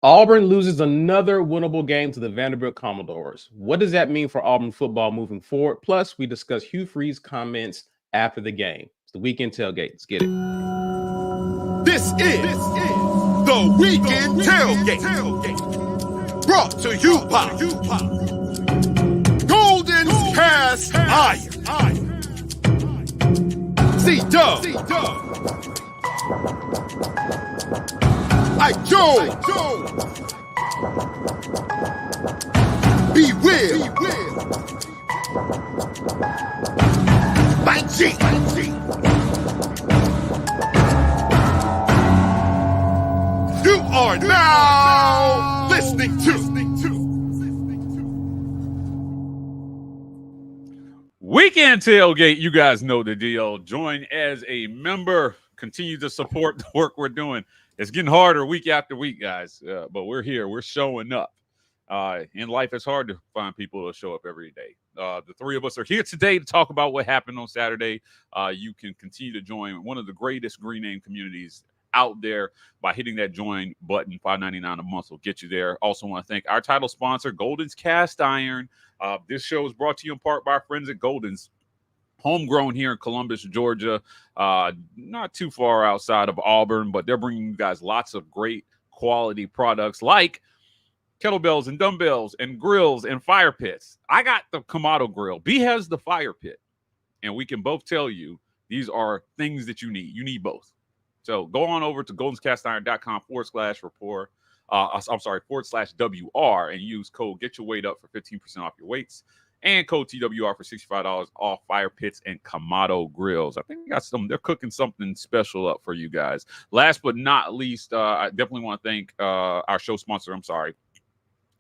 Auburn loses another winnable game to the Vanderbilt Commodores. What does that mean for Auburn football moving forward? Plus, we discuss Hugh Freeze comments after the game. It's the weekend tailgate. Let's get it. This is the weekend tailgate. Brought to you by Golden Cast Iron. C-Dub. I Joe. Be Will. By G. You are now listening to Weekend Tailgate. You guys know the deal. Join as a member. Continue to support the work we're doing. It's getting harder week after week, guys, but we're here. We're showing up. In life, it's hard to find people to show up every day. The three of us are here today to talk about what happened on Saturday. You can continue to join one of the greatest green name communities out there by hitting that join button. $5.99 a month will get you there. Also want to thank our title sponsor, Golden's Cast Iron. This show is brought to you in part by our friends at Golden's. Homegrown here in Columbus, Georgia, not too far outside of Auburn, but they're bringing you guys lots of great quality products like kettlebells and dumbbells and grills and fire pits. I got the Kamado grill. B has the fire pit, and we can both tell you these are things that you need. You need both. So go on over to goldenscastiron.com/report. /WR and use code Get Your Weight Up for 15% off your weights. And code TWR for $65 off fire pits and Kamado grills. I think we got they're cooking something special up for you guys. Last but not least, I definitely want to thank our show sponsor,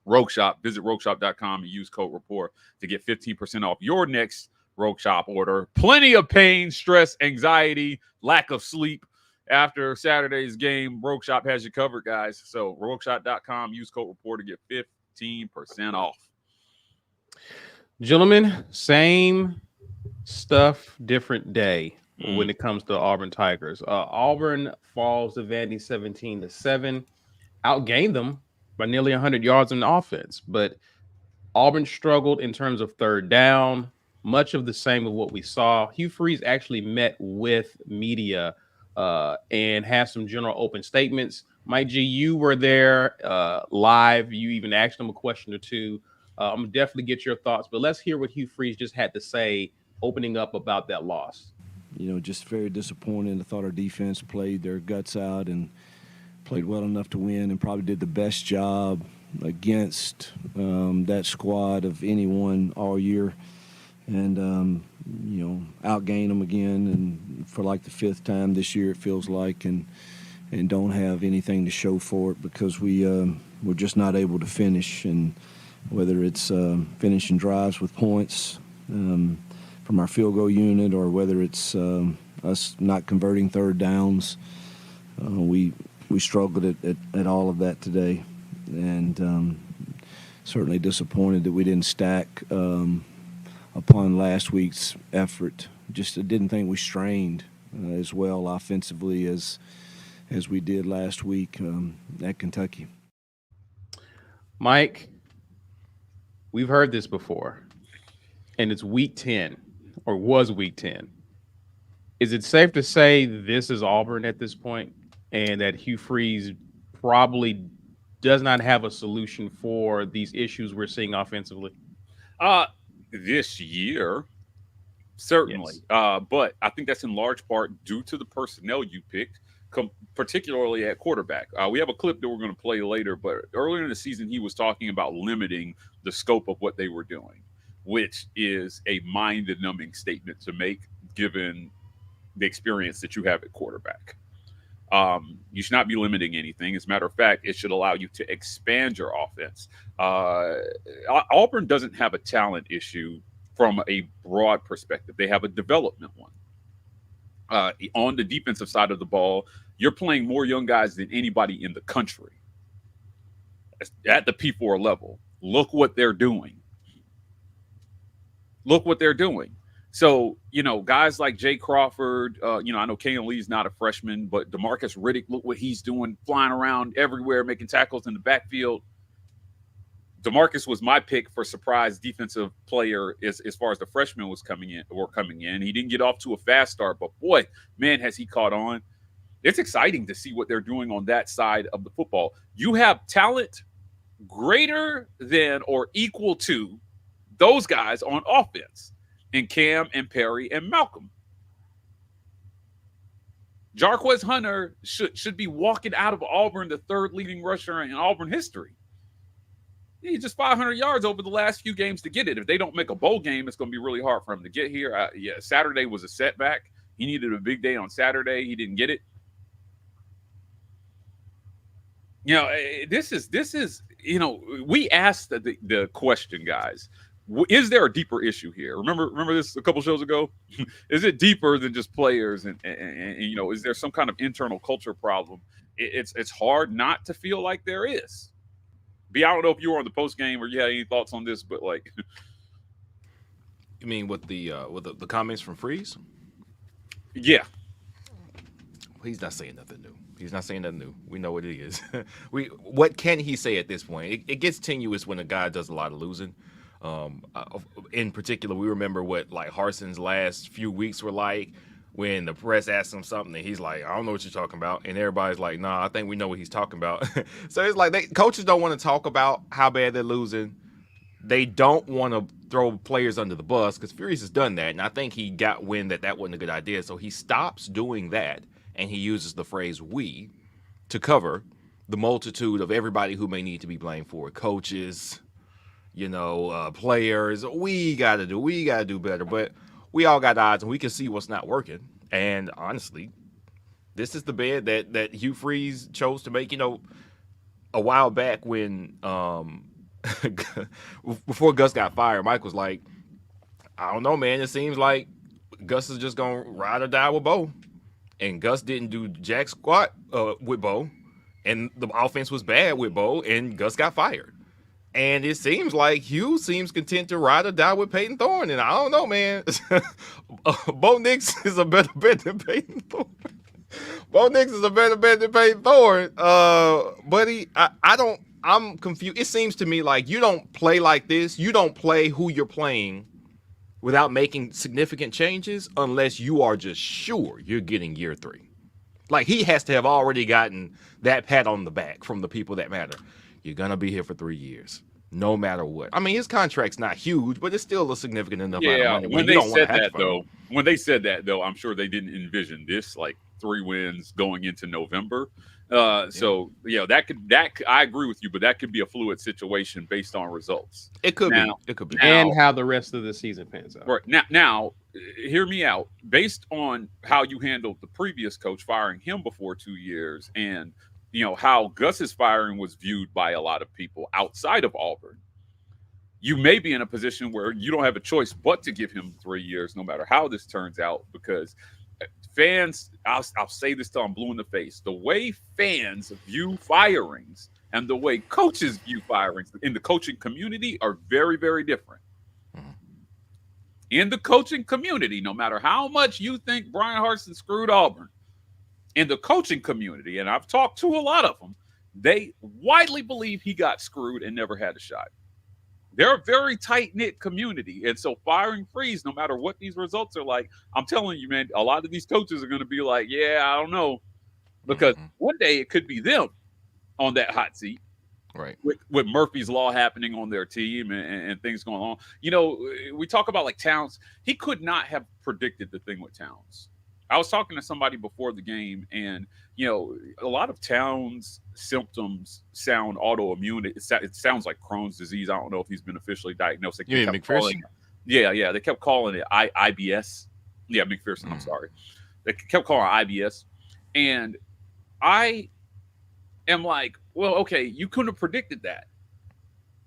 Rogue Shop. Visit rogueshop.com and use code REPORT to get 15% off your next Rogue Shop order. Plenty of pain, stress, anxiety, lack of sleep after Saturday's game. Rogue Shop has you covered, guys. So rogueshop.com, use code REPORT to get 15% off. Gentlemen, same stuff, different day when it comes to Auburn Tigers. Auburn falls to Vandy 17-7, outgained them by nearly 100 yards in the offense. But Auburn struggled in terms of third down, much of the same of what we saw. Hugh Freeze actually met with media and had some general open statements. Mike G, you were there live. You even asked him a question or two. I'm going to definitely get your thoughts, but let's hear what Hugh Freeze just had to say opening up about that loss. You know, just very disappointed. I thought our defense played their guts out and played well enough to win and probably did the best job against that squad of anyone all year. And, outgained them again and for like the fifth time this year it feels like and don't have anything to show for it because we're just not able to finish. And whether it's finishing drives with points from our field goal unit or whether it's us not converting third downs, we struggled at all of that today. And certainly disappointed that we didn't stack upon last week's effort. Just I didn't think we strained as well offensively as we did last week at Kentucky. Mike, we've heard this before, and it's week 10, or was week 10. Is it safe to say this is Auburn at this point, and that Hugh Freeze probably does not have a solution for these issues we're seeing offensively? This year, certainly. Yes. But I think that's in large part due to the personnel you picked, particularly at quarterback. We have a clip that we're going to play later, but earlier in the season, he was talking about limiting the scope of what they were doing, which is a mind-numbing statement to make given the experience that you have at quarterback. You should not be limiting anything. As a matter of fact, it should allow you to expand your offense. Auburn doesn't have a talent issue from a broad perspective. They have a development one. On the defensive side of the ball, you're playing more young guys than anybody in the country. at the P4 level. Look what they're doing. Look what they're doing. So, guys like Jay Crawford, I know Kaden Lee's not a freshman, but DeMarcus Riddick, look what he's doing, flying around everywhere, making tackles in the backfield. DeMarcus was my pick for surprise defensive player as far as the freshman was coming in. He didn't get off to a fast start, but boy, man, has he caught on. It's exciting to see what they're doing on that side of the football. You have talent greater than or equal to those guys on offense in Cam and Perry and Malcolm. Jarquez Hunter should be walking out of Auburn, the third leading rusher in Auburn history. He's just 500 yards over the last few games to get it. If they don't make a bowl game, it's going to be really hard for him to get here. Saturday was a setback. He needed a big day on Saturday. He didn't get it. This is we asked the question, guys. Is there a deeper issue here? Remember this a couple shows ago? Is it deeper than just players? And is there some kind of internal culture problem? It's hard not to feel like there is. I don't know if you were on the post game or you had any thoughts on this, but like, you mean with the comments from Freeze? Yeah, he's not saying nothing new. He's not saying nothing new. We know what it is. What can he say at this point? It gets tenuous when a guy does a lot of losing. In particular, we remember what like Harson's last few weeks were like when the press asked him something and he's like, I don't know what you're talking about. And everybody's like, nah, I think we know what he's talking about. So it's like coaches don't want to talk about how bad they're losing. They don't want to throw players under the bus because Freeze has done that. And I think he got wind that wasn't a good idea. So he stops doing that and he uses the phrase we to cover the multitude of everybody who may need to be blamed for it. Coaches, players, we got to do better. But we all got odds and we can see what's not working. And honestly, this is the bed that Hugh Freeze chose to make, a while back when before Gus got fired, Mike was like, I don't know, man. It seems like Gus is just going to ride or die with Bo. And Gus didn't do jack squat with Bo. And the offense was bad with Bo, and Gus got fired. And it seems like Hugh seems content to ride or die with Peyton Thorne. And I don't know, man. Bo Nix is a better bet than Peyton Thorne. Bo Nix is a better bet than Peyton Thorne. Buddy, I'm confused. It seems to me like you don't play like this. You don't play who you're playing without making significant changes unless you are just sure you're getting year 3. Like he has to have already gotten that pat on the back from the people that matter. You're going to be here for 3 years, no matter what. I mean, his contract's not huge, but it's still a significant enough amount of money. When they said that, though, I'm sure they didn't envision this, like 3 wins going into November. So, that I agree with you, but that could be a fluid situation based on results. It could be. It could be. And how the rest of the season pans out. Right. Now, hear me out. Based on how you handled the previous coach, firing him before 2 years, and how Gus's firing was viewed by a lot of people outside of Auburn, you may be in a position where you don't have a choice but to give him 3 years, no matter how this turns out, because fans, I'll say this till I'm blue in the face, the way fans view firings and the way coaches view firings in the coaching community are very, very different. In the coaching community, no matter how much you think Brian Harsin screwed Auburn, in the coaching community, and I've talked to a lot of them, they widely believe he got screwed and never had a shot. They're a very tight-knit community. And so firing Freeze, no matter what these results are like, I'm telling you, man, a lot of these coaches are going to be like, yeah, I don't know. Because one day it could be them on that hot seat. Right. With Murphy's Law happening on their team and things going on. We talk about like Towns. He could not have predicted the thing with Towns. I was talking to somebody before the game, and a lot of Towns' symptoms sound autoimmune. It sounds like Crohn's disease. I don't know if he's been officially diagnosed. You mean McPherson? Yeah. They kept calling it IBS. Yeah, McPherson. I'm sorry. They kept calling it IBS, and I am like, well, okay, you couldn't have predicted that.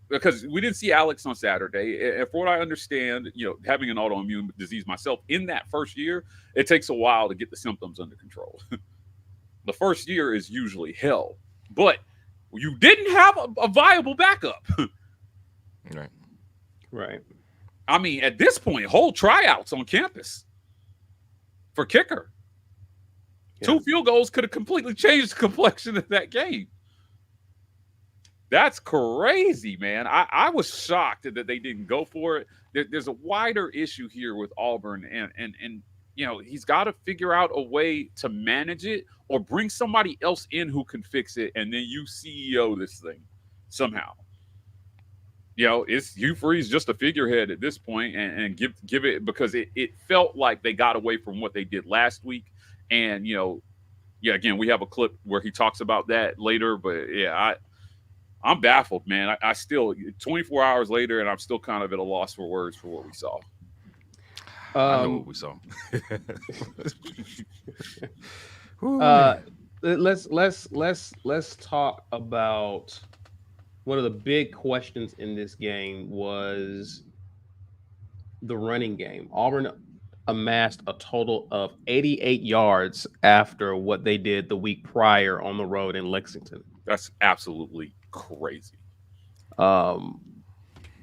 Because we didn't see Alex on Saturday. And for what I understand, having an autoimmune disease myself, in that first year, it takes a while to get the symptoms under control. The first year is usually hell. But You didn't have a viable backup. Right. Right. I mean, at this point, whole tryouts on campus for kicker. Yeah. 2 field goals could have completely changed the complexion of that game. That's crazy, man. I was shocked that they didn't go for it. There's a wider issue here with Auburn, and you know, he's got to figure out a way to manage it or bring somebody else in who can fix it, and then you CEO this thing somehow. You know, it's Hugh Freeze just a figurehead at this point, and give it, because it felt like they got away from what they did last week. And, you know, yeah, again, we have a clip where he talks about that later, but yeah, I'm baffled, man. I still 24 hours later, and I'm still kind of at a loss for words for what we saw. I know what we saw. Let's talk about one of the big questions in this game was the running game. Auburn amassed a total of 88 yards after what they did the week prior on the road in Lexington. That's absolutely crazy.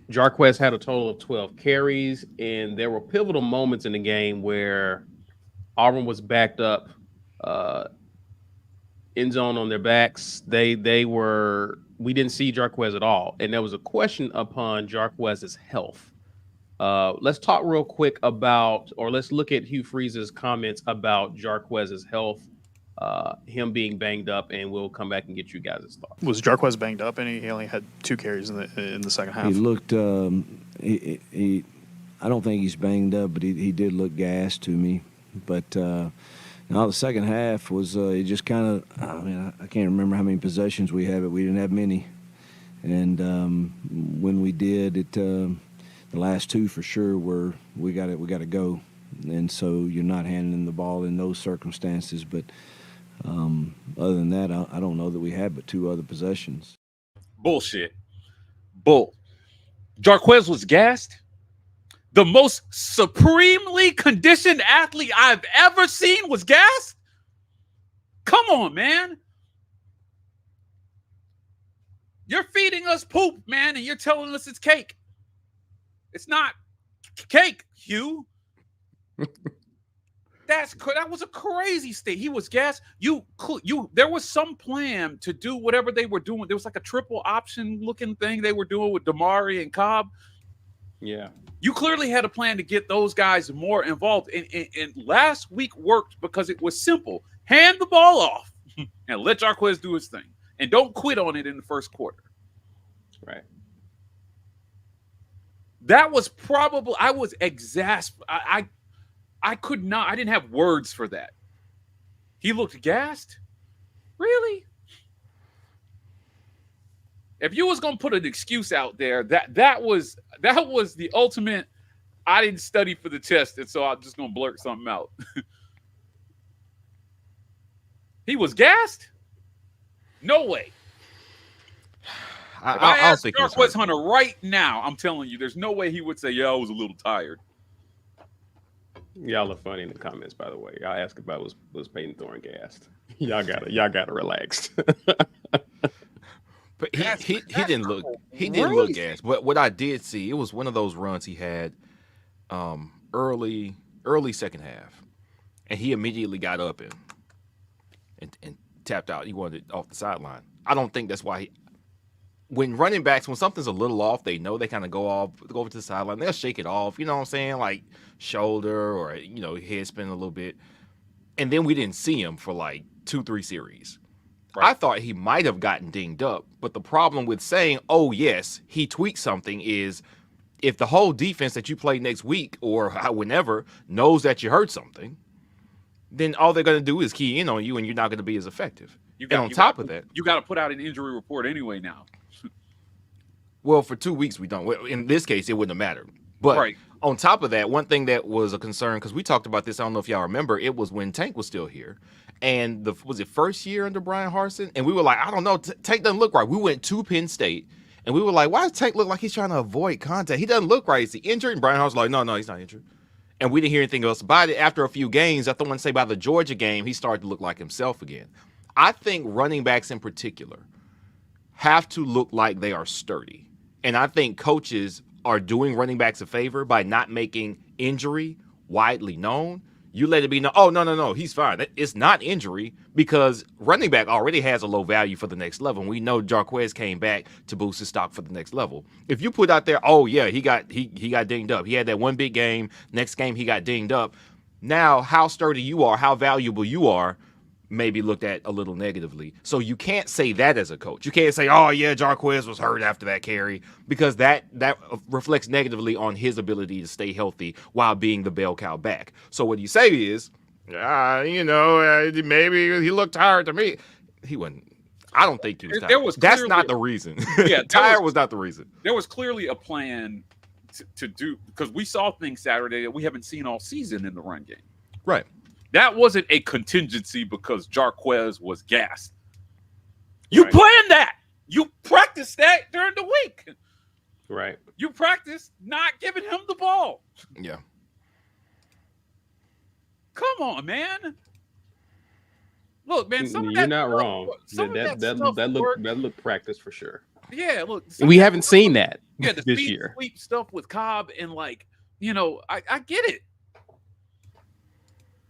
Jarquez had a total of 12 carries, and there were pivotal moments in the game where Auburn was backed up, end zone on their backs. We didn't see Jarquez at all, and there was a question upon Jarquez's health. Let's talk real quick let's look at Hugh Freeze's comments about Jarquez's health, him being banged up, and we'll come back and get you guys' thoughts. Was Jarquez banged up, and he only had 2 carries in the second half? He looked. I don't think he's banged up, but he did look gassed to me. But now the second half was it just kind of. I mean, I can't remember how many possessions we had, but we didn't have many. And when we did, the last 2 for sure were we got to go. And so you're not handling the ball in those circumstances, but. Other than that, I don't know that we had but 2 other possessions. Bullshit. Bull. Jarquez was gassed. The most supremely conditioned athlete I've ever seen was gassed? Come on, man. You're feeding us poop, man, and you're telling us it's cake. It's not cake, Hugh. That was a crazy state. He was gassed. There was some plan to do whatever they were doing. There was like a triple option looking thing they were doing with Damari and Cobb. Yeah. You clearly had a plan to get those guys more involved. And last week worked because it was simple. Hand the ball off and let Jarquez do his thing. And don't quit on it in the first quarter. Right. That was probably, I was exasperated. I could not. I didn't have words for that. He looked gassed. Really? If you was gonna put an excuse out there, that was the ultimate. I didn't study for the test, and so I'm just gonna blurt something out. He was gassed. No way. I asked Jarquez Hunter right now, I'm telling you, there's no way he would say, "Yeah, I was a little tired." Y'all are funny in the comments, by the way. Y'all ask about was Peyton Thorne gassed. Y'all gotta relax. But he didn't look gassed. But what I did see, it was one of those runs he had early second half, and he immediately got up and tapped out. He wanted it off the sideline. I don't think that's why when running backs, when something's a little off, they know they kind of go over to the sideline. They'll shake it off, you know what I'm saying? Like shoulder or, head spin a little bit. And then we didn't see him for like 2-3 series. Right. I thought he might have gotten dinged up. But the problem with saying, oh, yes, he tweaked something is if the whole defense that you play next week or whenever knows that you hurt something, then all they're going to do is key in on you and you're not going to be as effective. You got to put out an injury report anyway now. Well, for 2 weeks we don't. In this case, it wouldn't have mattered. But on top of that, one thing that was a concern, because we talked about this, I don't know if y'all remember, it was when Tank was still here. And was it first year under Brian Harsin? And we were like, I don't know, Tank doesn't look right. We went to Penn State, and we were like, why does Tank look like he's trying to avoid contact? He doesn't look right. Is he injured? And Brian Harsin was like, no, he's not injured. And we didn't hear anything else about it. After a few games, I want to say by the Georgia game, he started to look like himself again. I think running backs in particular, have to look like they are sturdy. And I think coaches are doing running backs a favor by not making injury widely known. You let it be known, oh, no, he's fine. It's not injury because running back already has a low value for the next level. And we know Jarquez came back to boost his stock for the next level. If you put out there, oh, yeah, he got dinged up. He had that one big game. Next game, he got dinged up. Now, how sturdy you are, how valuable you are, may be looked at a little negatively. So you can't say that as a coach. You can't say, oh, yeah, Jarquez was hurt after that carry, because that reflects negatively on his ability to stay healthy while being the bell cow back. So what you say is, maybe he looked tired to me. He wasn't. I don't think he was tired. That's not the reason. Yeah, tired was not the reason. There was clearly a plan to do, because we saw things Saturday that we haven't seen all season in the run game. Right. That wasn't a contingency because Jarquez was gassed. You planned that. You practiced that during the week. Right. You practiced not giving him the ball. Yeah. Come on, man. Look, man. You're not wrong. That looked practice for sure. Yeah, look. We haven't seen that this year. Sweep stuff with Cobb and I get it.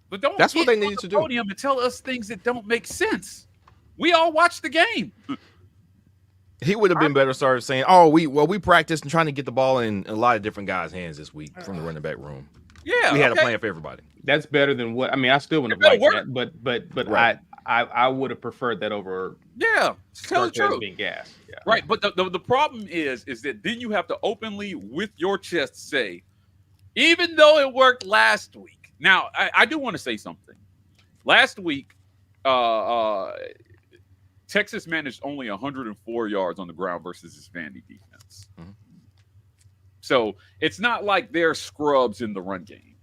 But don't That's what they needed to do. Podium and tell us things that don't make sense. We all watched the game. He would have been better started saying, "Oh, we practiced and trying to get the ball in a lot of different guys' hands this week from the running back room. Yeah, we had a plan for everybody. That's better than what I still wouldn't have liked that, but right. I would have preferred that over. Yeah, tell the truth. Being gassed. Yeah. Right, but the problem is that then you have to openly, with your chest, say, even though it worked last week. Now, I do want to say something. Last week, Texas managed only 104 yards on the ground versus his Vandy defense. Mm-hmm. So it's not like they're scrubs in the run game.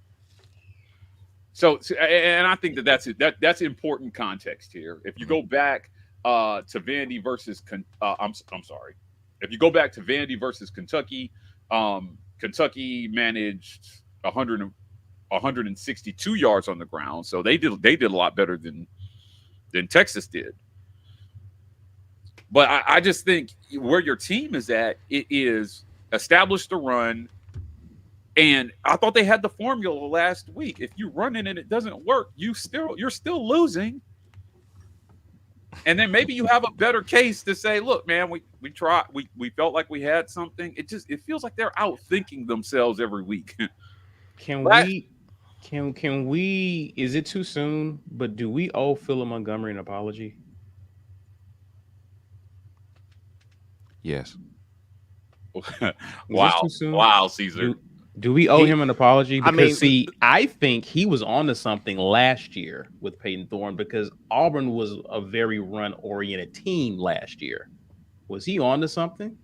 So and I think that's important context here. If you go back to Vandy versus I'm sorry. If you go back to Vandy versus Kentucky, Kentucky managed 162 yards on the ground, so they did a lot better than Texas did. But I just think where your team is at, it is establish the run, and I thought they had the formula last week. If you run it and it doesn't work, you're still losing. And then maybe you have a better case to say, look, man, we tried, we felt like we had something. It feels like they're outthinking themselves every week. Can we? Is it too soon? But do we owe Phillip Montgomery an apology? Yes. Wow, Caesar. Do we owe him an apology? Because I think he was onto something last year with Peyton Thorne, because Auburn was a very run-oriented team last year. Was he onto something?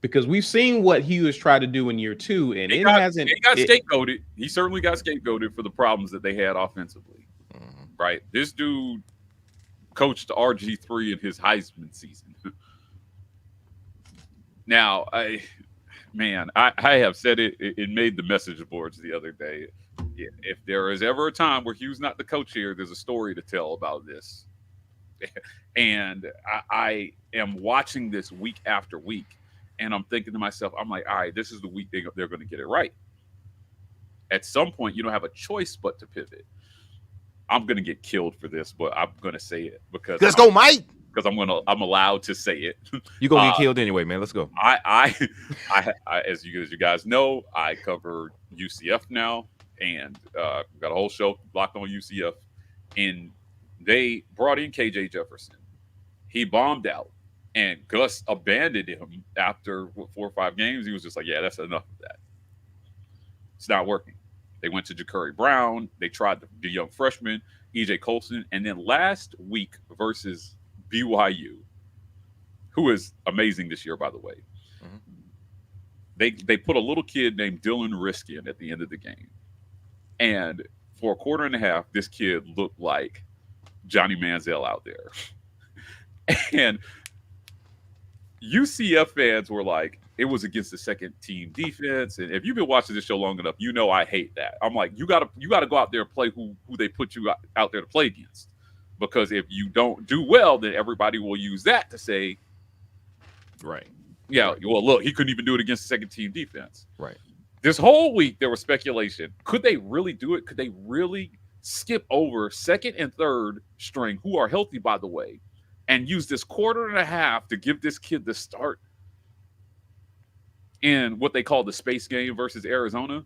Because we've seen what Hugh has tried to do in year two, and He got scapegoated. He certainly got scapegoated for the problems that they had offensively. Mm-hmm. Right? This dude coached RG3 in his Heisman season. Now, I have said it. It made the message boards the other day. Yeah, if there is ever a time where Hugh's not the coach here, there's a story to tell about this. And I am watching this week after week. And I'm thinking to myself, I'm like, all right, this is the week they're going to get it right. At some point, you don't have a choice but to pivot. I'm going to get killed for this, but I'm going to say it because let's go, Mike. Because I'm allowed to say it. You're going to get killed anyway, man. Let's go. I as you guys know, I cover UCF now, and got a whole show blocked on UCF, and they brought in KJ Jefferson. He bombed out. And Gus abandoned him after 4 or 5 games. He was just like, yeah, that's enough of that. It's not working. They went to Ja'Cory Brown. They tried the young freshman, E.J. Colson. And then last week versus BYU, who is amazing this year, by the way, they put a little kid named Dylan Riskin at the end of the game. And for a quarter and a half, this kid looked like Johnny Manziel out there. And UCF fans were like, it was against the second team defense. And if you've been watching this show long enough, you know I hate that. I'm like, you gotta go out there and play who they put you out there to play against. Because if you don't do well, then everybody will use that to say Right. Yeah. Well, look, he couldn't even do it against the second team defense. Right. This whole week there was speculation. Could they really do it? Could they really skip over second and third string, who are healthy, by the way, and use this quarter and a half to give this kid the start in what they call the space game versus Arizona?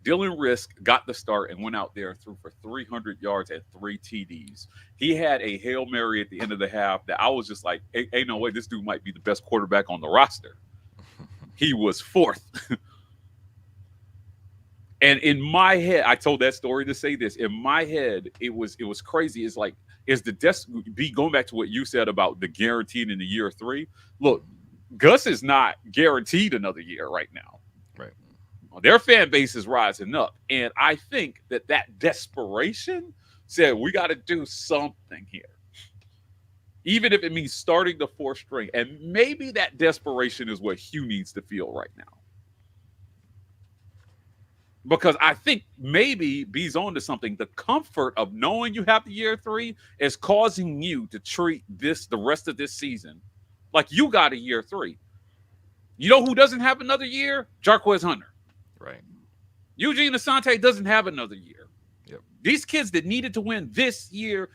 Dylan Risk got the start and went out there and threw for 300 yards and 3 TDs. He had a Hail Mary at the end of the half that I was just like, hey, no way, this dude might be the best quarterback on the roster. He was 4th. And in my head, I told that story to say this. In my head, it was crazy. It's like, going back to what you said about the guaranteed in the year 3. Look, Gus is not guaranteed another year right now. Right. Their fan base is rising up. And I think that desperation said, we got to do something here. Even if it means starting the 4th string. And maybe that desperation is what Hugh needs to feel right now. Because I think maybe B's on to something. The comfort of knowing you have the year 3 is causing you to treat the rest of this season like you got a year 3. You know who doesn't have another year? Jarquez Hunter. Right. Eugene Asante doesn't have another year. Yep. These kids that needed to win this year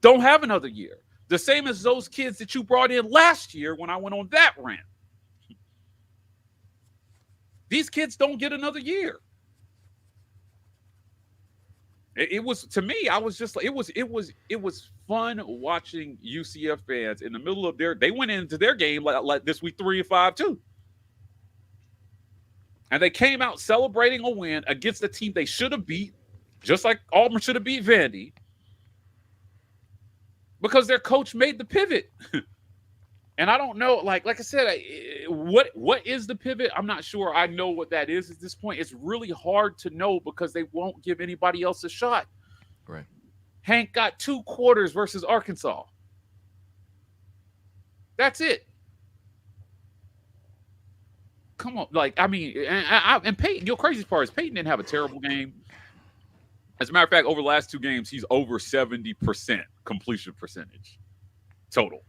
don't have another year. The same as those kids that you brought in last year when I went on that rant. These kids don't get another year. It was, to me, I was just like, it was fun watching UCF fans in the middle of they went into their game like this week 3-5 too. And they came out celebrating a win against a team they should have beat, just like Auburn should have beat Vandy, because their coach made the pivot. And I don't know, like I said, what is the pivot? I'm not sure I know what that is at this point. It's really hard to know because they won't give anybody else a shot. Right. Hank got 2 quarters versus Arkansas. That's it. Come on. Like, I mean, and Peyton, your crazy part is Peyton didn't have a terrible game. As a matter of fact, over the last 2 games, he's over 70% completion percentage total.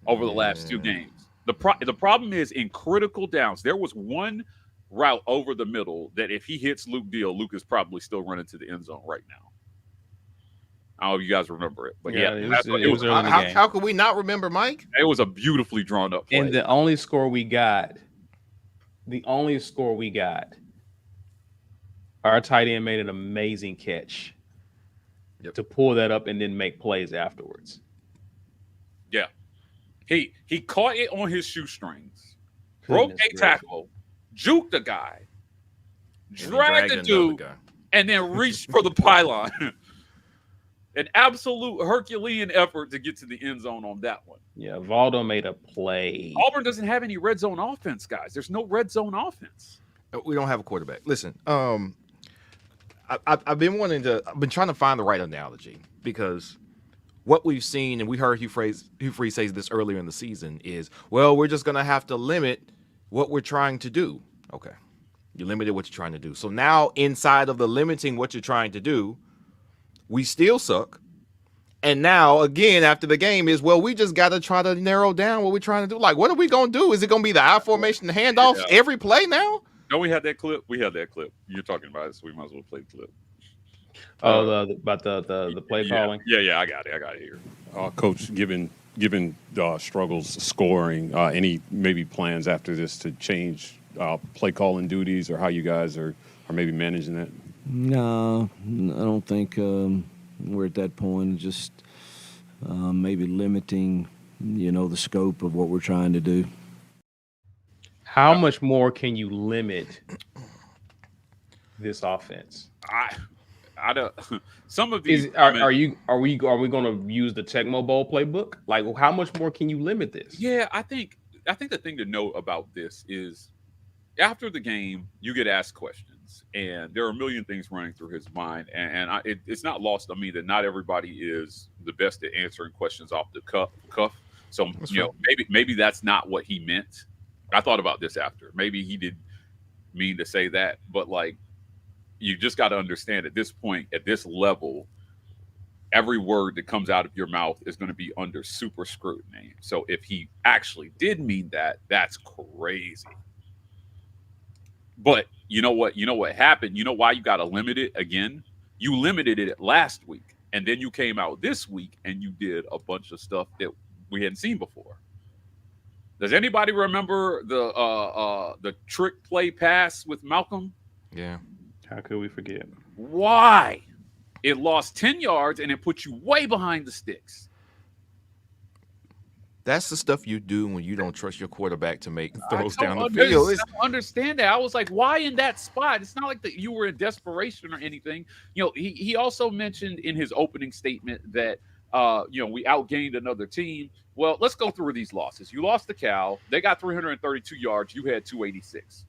Over the last 2 games. The problem is in critical downs. There was one route over the middle that if he hits Luke Deal, Luke is probably still running to the end zone right now. I don't know if you guys remember it, but it was early in the game. How could we not remember, Mike? It was a beautifully drawn up play. And the only score we got, our tight end made an amazing catch to pull that up and then make plays afterwards. Yeah. He caught it on his shoestrings, broke a tackle, juked the guy, dragged the dude, and then reached for the pylon. An absolute Herculean effort to get to the end zone on that one. Yeah, Valdo made a play. Auburn doesn't have any red zone offense, guys. There's no red zone offense. We don't have a quarterback. Listen, I've been trying to find the right analogy, because what we've seen, and we heard Hugh Freeze say this earlier in the season, is, well, we're just going to have to limit what we're trying to do. Okay. You limited what you're trying to do. So now inside of the limiting what you're trying to do, we still suck. And now, again, after the game is, well, we just got to try to narrow down what we're trying to do. Like, what are we going to do? Is it going to be the I formation handoff every play now? No, we had that clip. You're talking about it, so we might as well play the clip. Oh, about the play calling. Yeah, I got it here. Coach, given struggles scoring, any maybe plans after this to change play calling duties, or how you guys are maybe managing that? No, I don't think we're at that point. Just maybe limiting, the scope of what we're trying to do. How much more can you limit this offense? I don't. Some of these are we going to use the Tecmo Bowl playbook? Like, how much more can you limit this? Yeah, I think the thing to know about this is, after the game, you get asked questions, and there are a million things running through his mind, and it's not lost on me that not everybody is the best at answering questions off the cuff. So maybe that's not what he meant. I thought about this after. Maybe he didn't mean to say that, but like, you just got to understand at this point, at this level, every word that comes out of your mouth is going to be under super scrutiny. So if he actually did mean that, that's crazy. But you know what? You know what happened? You know why you got to limit it again? You limited it last week, and then you came out this week and you did a bunch of stuff that we hadn't seen before. Does anybody remember the trick play pass with Malcolm? Yeah. How could we forget? Why? It lost 10 yards and it put you way behind the sticks. That's the stuff you do when you don't trust your quarterback to make throws I down don't the field. I don't understand that. I was like, why in that spot? It's not like that you were in desperation or anything. You know, he also mentioned in his opening statement that we outgained another team. Well, let's go through these losses. You lost to Cal. They got 332 yards. You had 286.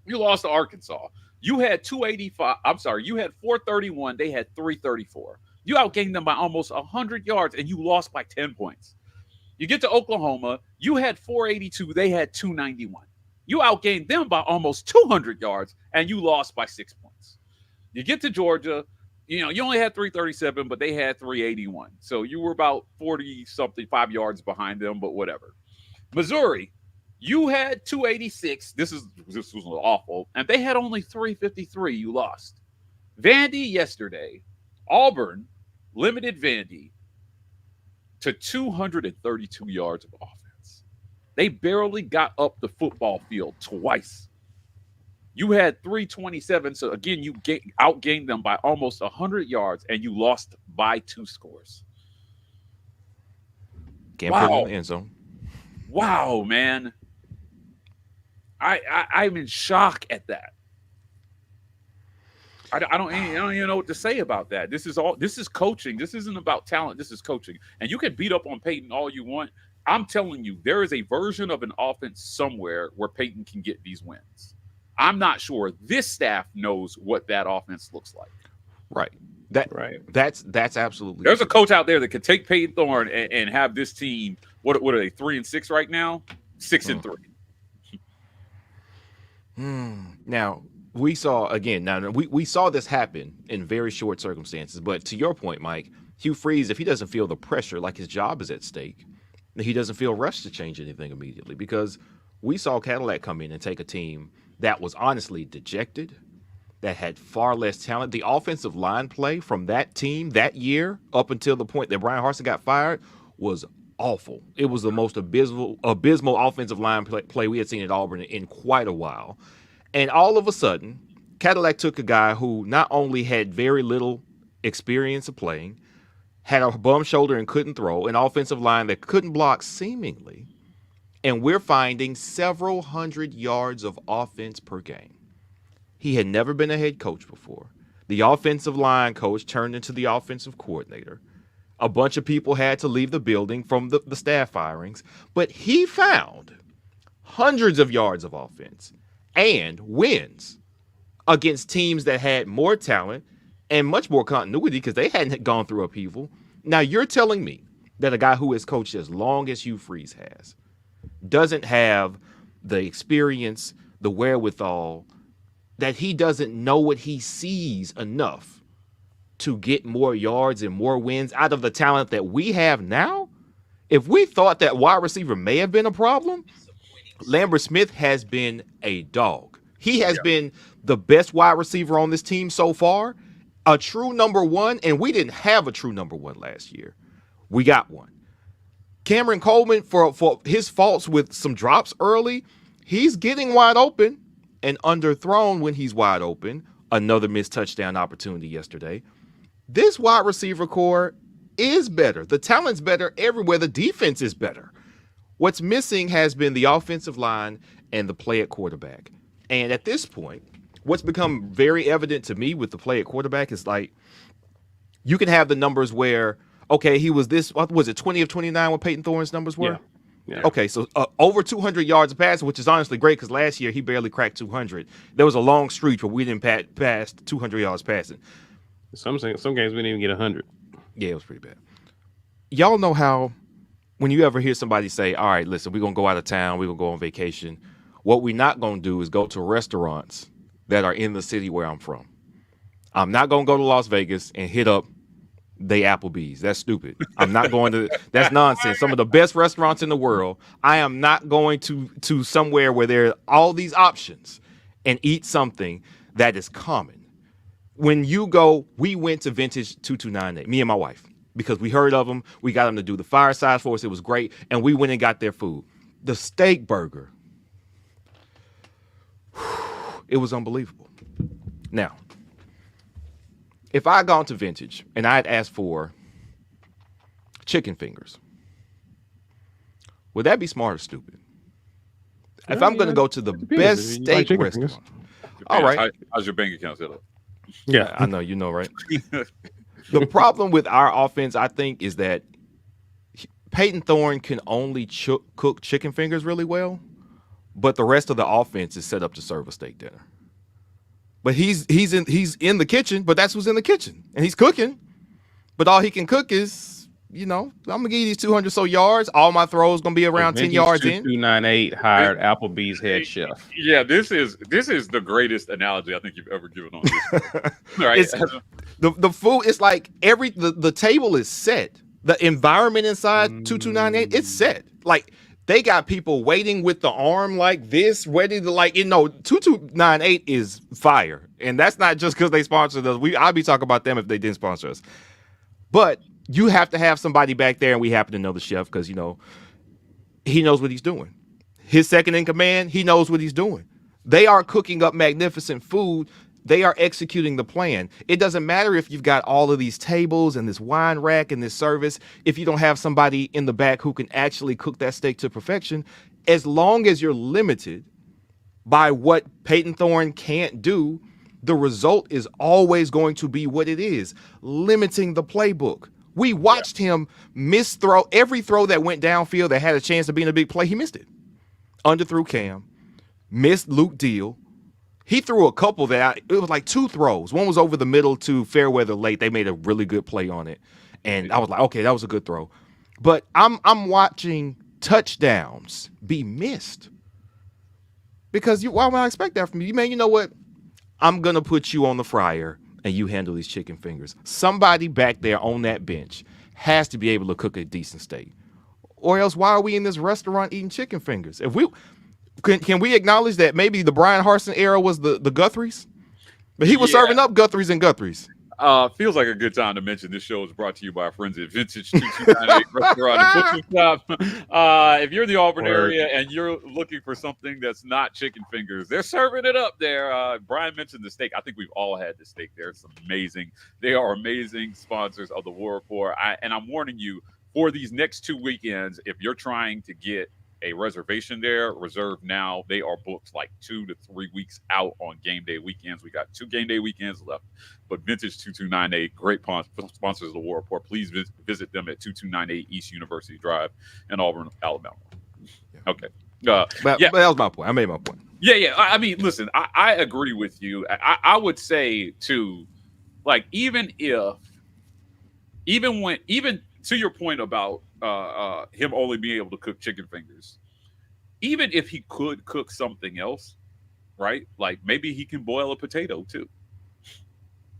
You lost to Arkansas. You had 285. I'm sorry. You had 431. They had 334. You outgained them by almost 100 yards, and you lost by 10 points. You get to Oklahoma. You had 482. They had 291. You outgained them by almost 200 yards, and you lost by 6 points. You get to Georgia. You only had 337, but they had 381. So you were about 40-something, 5 yards behind them, but whatever. Missouri, you had 286. This was awful. And they had only 353. You lost. Vandy yesterday, Auburn limited Vandy to 232 yards of offense. They barely got up the football field twice. You had 327, so again, you outgained them by almost 100 yards, and you lost by 2 scores. Can't put it in the end zone. Wow, man. I'm in shock at that. I don't even know what to say about that. This is coaching. This isn't about talent. This is coaching. And you can beat up on Peyton all you want. I'm telling you, there is a version of an offense somewhere where Peyton can get these wins. I'm not sure this staff knows what that offense looks like. Right. That's absolutely. There's a coach out there that could take Peyton Thorne and have this team. What are they? 3-6 right now? 6-3. Now we saw again. Now we saw this happen in very short circumstances. But to your point, Mike, Hugh Freeze, if he doesn't feel the pressure, like his job is at stake, then he doesn't feel rushed to change anything immediately. Because we saw Cadillac come in and take a team that was honestly dejected, that had far less talent. The offensive line play from that team that year up until the point that Brian Harsin got fired was awful. It was the most abysmal offensive line play we had seen at Auburn in quite a while. And all of a sudden, Cadillac took a guy who not only had very little experience of playing, had a bum shoulder and couldn't throw, an offensive line that couldn't block seemingly, and we're finding several hundred yards of offense per game. He had never been a head coach before. The offensive line coach turned into the offensive coordinator. A bunch of people had to leave the building from the staff firings, but he found hundreds of yards of offense and wins against teams that had more talent and much more continuity because they hadn't gone through upheaval. Now you're telling me that a guy who has coached as long as Hugh Freeze has doesn't have the experience, the wherewithal, that he doesn't know what he sees enough to get more yards and more wins out of the talent that we have now? If we thought that wide receiver may have been a problem, Lambert Smith has been a dog. He has been the best wide receiver on this team so far, a true number one, and we didn't have a true number one last year. We got one. Cameron Coleman, for his faults with some drops early, he's getting wide open and underthrown when he's wide open. Another missed touchdown opportunity yesterday. This wide receiver core is better. The talent's better everywhere. The defense is better. What's missing has been the offensive line and the play at quarterback. And at this point, what's become very evident to me with the play at quarterback is like, you can have the numbers where, okay, he was this, what was it, 20 of 29 what Peyton Thorne's numbers were? Yeah. Okay, so over 200 yards of passing, which is honestly great because last year he barely cracked 200. There was a long streak where we didn't pass 200 yards passing. Some games we didn't even get 100. Yeah, it was pretty bad. Y'all know how when you ever hear somebody say, all right, listen, we're going to go out of town, we're going to go on vacation. What we're not going to do is go to restaurants that are in the city where I'm from. I'm not going to go to Las Vegas and hit up they Applebee's. That's stupid. I'm not going to. That's nonsense. Some of the best restaurants in the world. I am not going to somewhere where there are all these options and eat something that is common. When you go, we went to Vintage 2298, me and my wife, because we heard of them. We got them to do the fireside for us. It was great. And we went and got their food. The steak burger. It was unbelievable. Now, if I had gone to Vintage and I had asked for chicken fingers, would that be smart or stupid? If I'm going to go to the best steak restaurant. All right. How's your bank account set up? Yeah, I know, you know, right? The problem with our offense, I think, is that Peyton Thorne can only cook chicken fingers really well, but the rest of the offense is set up to serve a steak dinner. But he's in the kitchen, but that's who's in the kitchen. And he's cooking. But all he can cook is, you know, I'm gonna give you these 200 so yards. All my throws gonna be around 10 yards in. 2298 hired Applebee's head chef. Yeah, this is the greatest analogy I think you've ever given on this. Right. The food is like the table is set. The environment inside 2298, it's set. Like they got people waiting with the arm like this, ready to 2298 is fire. And that's not just because they sponsored us. I'd be talking about them if they didn't sponsor us. But you have to have somebody back there, and we happen to know the chef because, you know, he knows what he's doing. His second in command, he knows what he's doing. They are cooking up magnificent food. They are executing the plan. It doesn't matter if you've got all of these tables and this wine rack and this service, if you don't have somebody in the back who can actually cook that steak to perfection, as long as you're limited by what Peyton Thorne can't do, the result is always going to be what it is, limiting the playbook. We watched him miss throw. Every throw that went downfield that had a chance to be in a big play, he missed it. Underthrew Cam, missed Luke Deal. He threw a couple it was like two throws. One was over the middle to Fairweather late. They made a really good play on it. And I was like, okay, that was a good throw. But I'm watching touchdowns be missed. Because why would I expect that from you? Man, you know what? I'm going to put you on the fryer and you handle these chicken fingers. Somebody back there on that bench has to be able to cook a decent steak. Or else why are we in this restaurant eating chicken fingers? If we can we acknowledge that maybe the Brian Harsin era was the Guthries? But he was serving up Guthries and Guthries. Feels like a good time to mention this show is brought to you by our friends at Vintage 2298 Restaurant and Butcher Shop. If you're in the Auburn area and you're looking for something that's not chicken fingers, they're serving it up there. Brian mentioned the steak. I think we've all had the steak there. It's amazing. They are amazing sponsors of the War Report. And I'm warning you, for these next 2 weekends, if you're trying to get a reservation there, reserve now. They are booked like 2 to 3 weeks out on game day weekends. We got 2 game day weekends left. But Vintage 2298, great sponsors of the War Report. Please visit them at 2298 East University Drive in Auburn, Alabama. Okay. But that was my point. I made my point. Yeah. I mean, listen, I agree with you. I would say too, like even to your point about him only being able to cook chicken fingers, even if he could cook something else, right? Like maybe he can boil a potato too,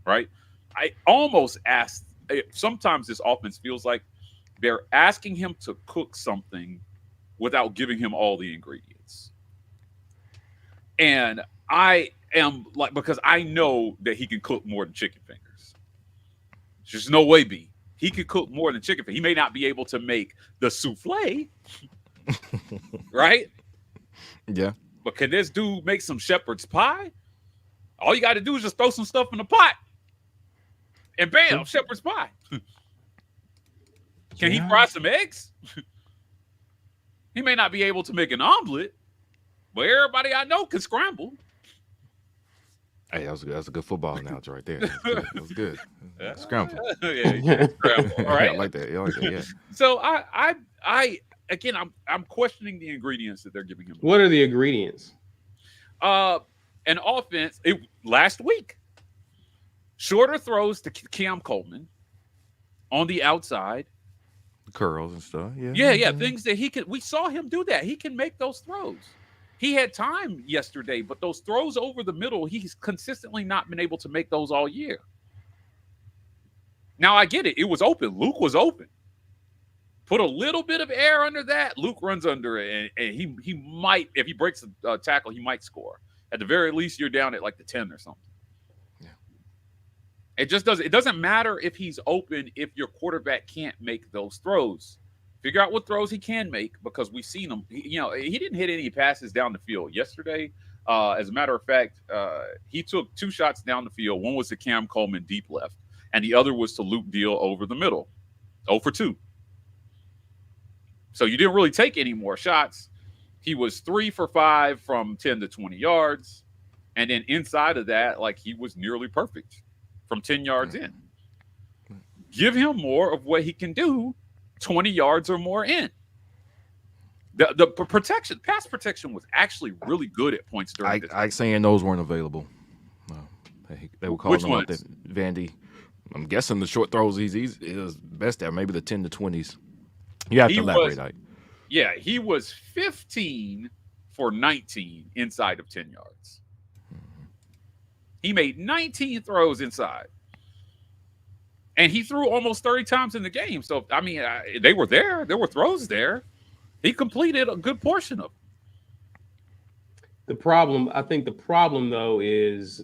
right? I almost asked, sometimes this offense feels like they're asking him to cook something without giving him all the ingredients. And I am like, because I know that he can cook more than chicken fingers. There's no way, B. He could cook more than chicken fingers. He may not be able to make the souffle, right? Yeah. But can this dude make some shepherd's pie? All you got to do is just throw some stuff in the pot. And bam, shepherd's pie. Can he fry some eggs? He may not be able to make an omelet, but everybody I know can scramble. Hey, that was a good football analogy right there. That was good. Scramble. Yeah, scramble. All right. I like that. Yeah. So I again, I'm questioning the ingredients that they're giving him. What are the ingredients? An offense last week. Shorter throws to Cam Coleman on the outside. Curls and stuff. Yeah. Things that he could. We saw him do that. He can make those throws. He had time yesterday, but those throws over the middle, he's consistently not been able to make those all year. Now I get it. It was open. Luke was open. Put a little bit of air under that. Luke runs under it, and he might, if he breaks the tackle, he might score. At the very least, you're down at like the 10 or something. Yeah. It just doesn't. It doesn't matter if he's open if your quarterback can't make those throws. Figure out what throws he can make, because we've seen him. He didn't hit any passes down the field yesterday. As a matter of fact, he took 2 shots down the field. One was to Cam Coleman deep left, and the other was to Luke Deal over the middle. 0 for 2. So you didn't really take any more shots. He was 3 for 5 from 10 to 20 yards. And then inside of that, like, he was nearly perfect from 10 yards in. Give him more of what he can do 20 yards or more in. The protection, pass protection was actually really good at points during this. I saying those weren't available. No, they were calling Which them out ones? that Vandy. I'm guessing the short throws he's best at, maybe the 10 to 20s. You have to elaborate, Ike. Yeah, he was 15 for 19 inside of 10 yards. He made 19 throws inside. And he threw almost 30 times in the game. So, I mean, they were there. There were throws there. He completed a good portion of them. I think the problem, though, is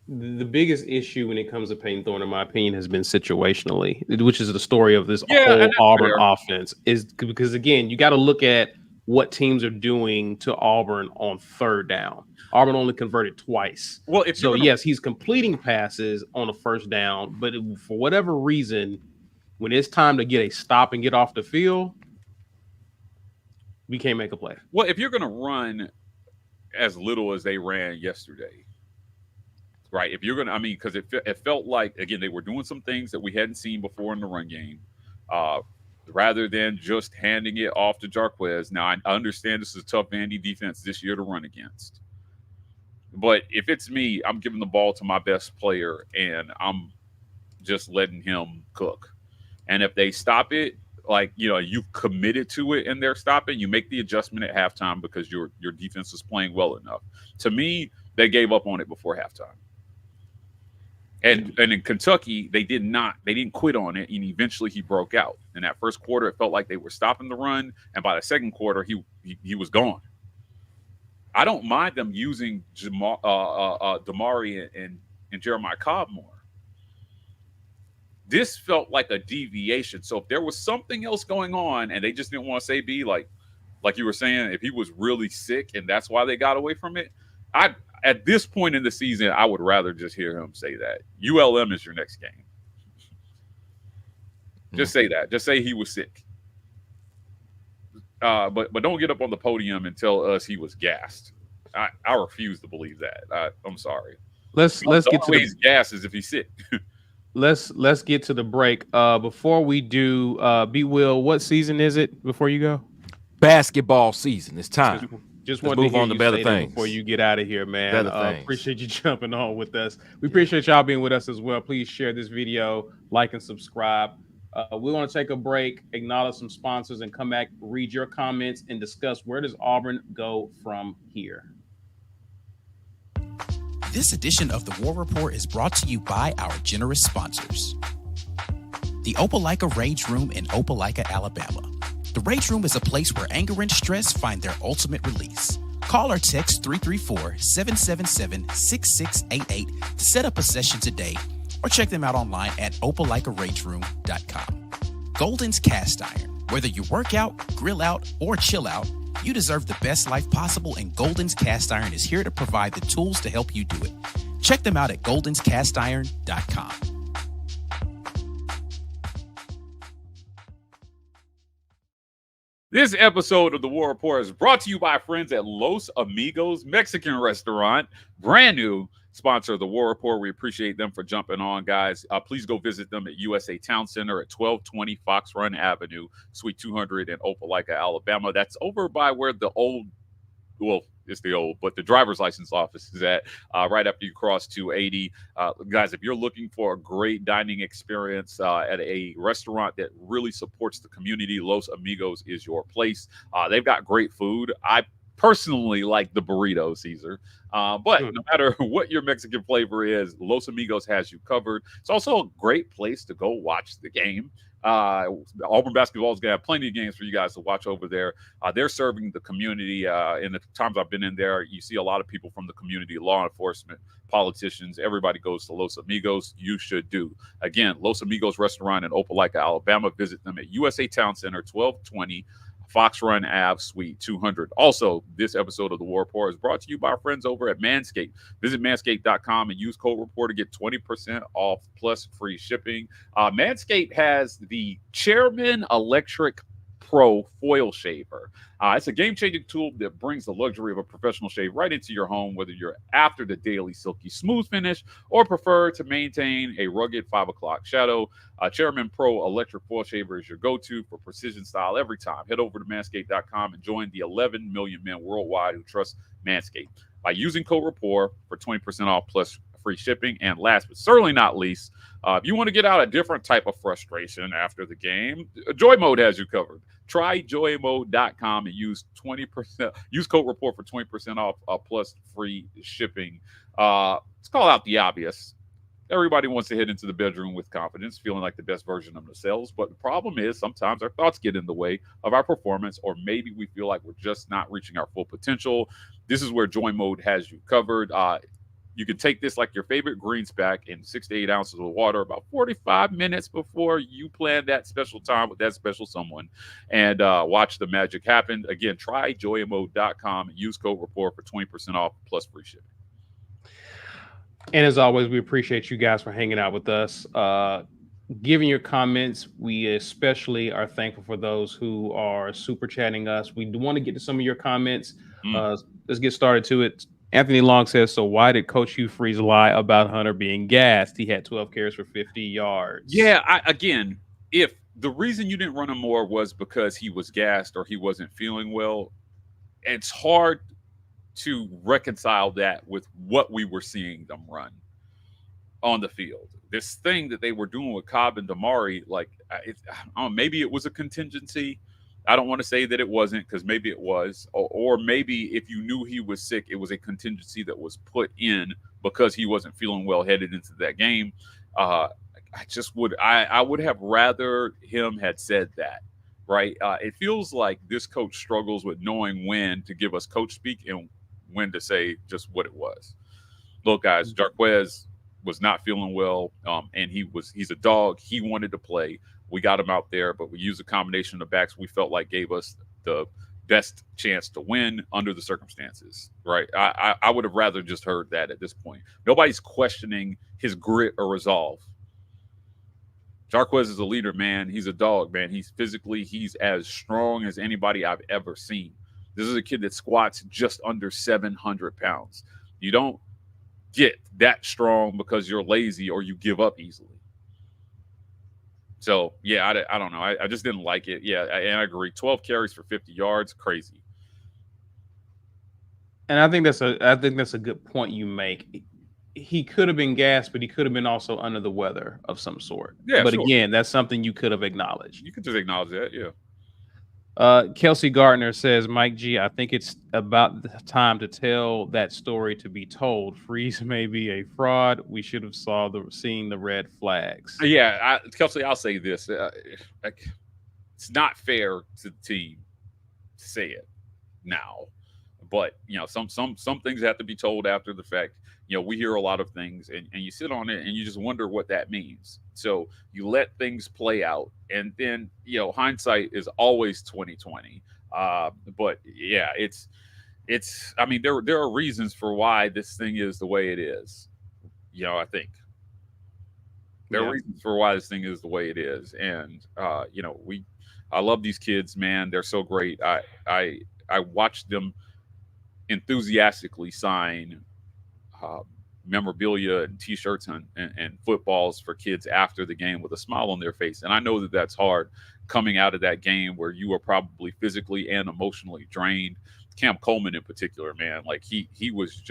the biggest issue when it comes to Peyton Thorne, in my opinion, has been situationally, which is the story of this whole Auburn offense. Is because, again, you got to look at what teams are doing to Auburn on third down. Auburn only converted twice. Well, yes, he's completing passes on a first down, but for whatever reason, when it's time to get a stop and get off the field, we can't make a play. Well, if you're going to run as little as they ran yesterday, right? If you're going to, I mean, because it felt like, again, they were doing some things that we hadn't seen before in the run game, rather than just handing it off to Jarquez. Now, I understand this is a tough Vandy defense this year to run against. But if it's me, I'm giving the ball to my best player, and I'm just letting him cook. And if they stop it, like, you've committed to it and they're stopping, you make the adjustment at halftime because your defense is playing well enough. To me, they gave up on it before halftime. And in Kentucky, they didn't quit on it, and eventually he broke out. In that first quarter, it felt like they were stopping the run, and by the second quarter, he was gone. I don't mind them using Damari and Jeremiah Cobb more. This felt like a deviation. So if there was something else going on and they just didn't want to say B, like you were saying, if he was really sick and that's why they got away from it, at this point in the season, I would rather just hear him say that. ULM is your next game. Just say that. Just say he was sick. But don't get up on the podium and tell us he was gassed. I refuse to believe that. I'm sorry. Let's get to the gas is if he's sick. Let's get to the break. Before we do, B Will, what season is it before you go? Basketball season. It's time. Just want to move on to better things before you get out of here, man. Appreciate you jumping on with us. We appreciate y'all being with us as well. Please share this video, like and subscribe. We're going to take a break, acknowledge some sponsors, and come back, read your comments, and discuss where does Auburn go from here. This edition of the War Report is brought to you by our generous sponsors. The Opelika Rage Room in Opelika, Alabama. The Rage Room is a place where anger and stress find their ultimate release. Call or text 334-777-6688 to set up a session today, or check them out online at opelikaRageRoom.com. Golden's Cast Iron. Whether you work out, grill out, or chill out, you deserve the best life possible, and Golden's Cast Iron is here to provide the tools to help you do it. Check them out at goldenscastiron.com. This episode of the War Report is brought to you by our friends at Los Amigos Mexican Restaurant, brand new sponsor of the War Report. We appreciate them for jumping on, guys. Please go visit them at USA Town Center at 1220 Fox Run Avenue, Suite 200 in Opelika, Alabama. That's over by where the the driver's license office is at, right after you cross 280. Guys, if you're looking for a great dining experience at a restaurant that really supports the community, Los Amigos is your place. They've got great food. I personally like the burrito, Caesar. But no matter what your Mexican flavor is, Los Amigos has you covered. It's also a great place to go watch the game. Auburn basketball is going to have plenty of games for you guys to watch over there. They're serving the community. In the times I've been in there, you see a lot of people from the community, law enforcement, politicians. Everybody goes to Los Amigos. You should do. Again, Los Amigos Restaurant in Opelika, Alabama. Visit them at USA Town Center, 1220 Fox Run Ave, Suite 200. Also, this episode of The War Report is brought to you by our friends over at Manscaped. Visit manscaped.com and use code REPORT to get 20% off plus free shipping. Manscaped has the Chairman Electric Pro Foil Shaver. It's a game-changing tool that brings the luxury of a professional shave right into your home, whether you're after the daily silky smooth finish or prefer to maintain a rugged 5 o'clock shadow. Chairman Pro Electric Foil Shaver is your go-to for precision style every time. Head over to manscaped.com and join the 11 million men worldwide who trust Manscaped by using code REPORT for 20% off plus free shipping. And last but certainly not least, if you want to get out a different type of frustration after the game, Joy Mode has you covered. Try joymode.com and use code REPORT for 20% off plus free shipping. Let's call out the obvious. Everybody wants to head into the bedroom with confidence, feeling like the best version of themselves. But the problem is sometimes our thoughts get in the way of our performance, or maybe we feel like we're just not reaching our full potential. This is where Joy Mode has you covered. You can take this like your favorite greens pack in 6 to 8 ounces of water about 45 minutes before you plan that special time with that special someone and watch the magic happen. Again, try joymode.com and use code REPORT for 20% off plus free shipping. And as always, we appreciate you guys for hanging out with us. Giving your comments. We especially are thankful for those who are super chatting us. We do want to get to some of your comments. Let's get started to it. Anthony Long says, so why did Coach Hugh Freeze lie about Hunter being gassed? He had 12 carries for 50 yards. Yeah, again, if the reason you didn't run him more was because he was gassed or he wasn't feeling well, it's hard to reconcile that with what we were seeing them run on the field. This thing that they were doing with Cobb and Damari, like, maybe it was a contingency. I don't want to say that it wasn't, because maybe it was, or maybe if you knew he was sick, it was a contingency that was put in because he wasn't feeling well headed into that game. I would have rather him had said that, right? It feels like this coach struggles with knowing when to give us coach speak and when to say just what it was. Look, guys, Jarquez was not feeling well, and he's a dog. He wanted to play. We got him out there, but we used a combination of backs we felt like gave us the best chance to win under the circumstances, right? I would have rather just heard that at this point. Nobody's questioning his grit or resolve. Jarquez is a leader, man. He's a dog, man. He's as strong as anybody I've ever seen. This is a kid that squats just under 700 pounds. You don't get that strong because you're lazy or you give up easily. So, yeah, I don't know. I just didn't like it. Yeah, and I agree. 12 carries for 50 yards, crazy. And I think that's a good point you make. He could have been gassed, but he could have been also under the weather of some sort. Yeah, but sure. Again, that's something you could have acknowledged. You could just acknowledge that, yeah. Kelsey Gardner says, Mike G, I think it's about the time to tell that story to be told. Freeze may be a fraud. We should have seen the red flags. Yeah, Kelsey, I'll say this. It's not fair to the team to say it now. But, some things have to be told after the fact. We hear a lot of things, and you sit on it, and you just wonder what that means. So you let things play out, and then, hindsight is always 20/20. But, yeah, it's. I mean, there are reasons for why this thing is the way it is. I think. There are reasons for why this thing is the way it is. And, I love these kids, man. They're so great. I watched them enthusiastically sign memorabilia and T-shirts and footballs for kids after the game with a smile on their face. And I know that that's hard coming out of that game where you are probably physically and emotionally drained. Cam Coleman in particular, man, like he was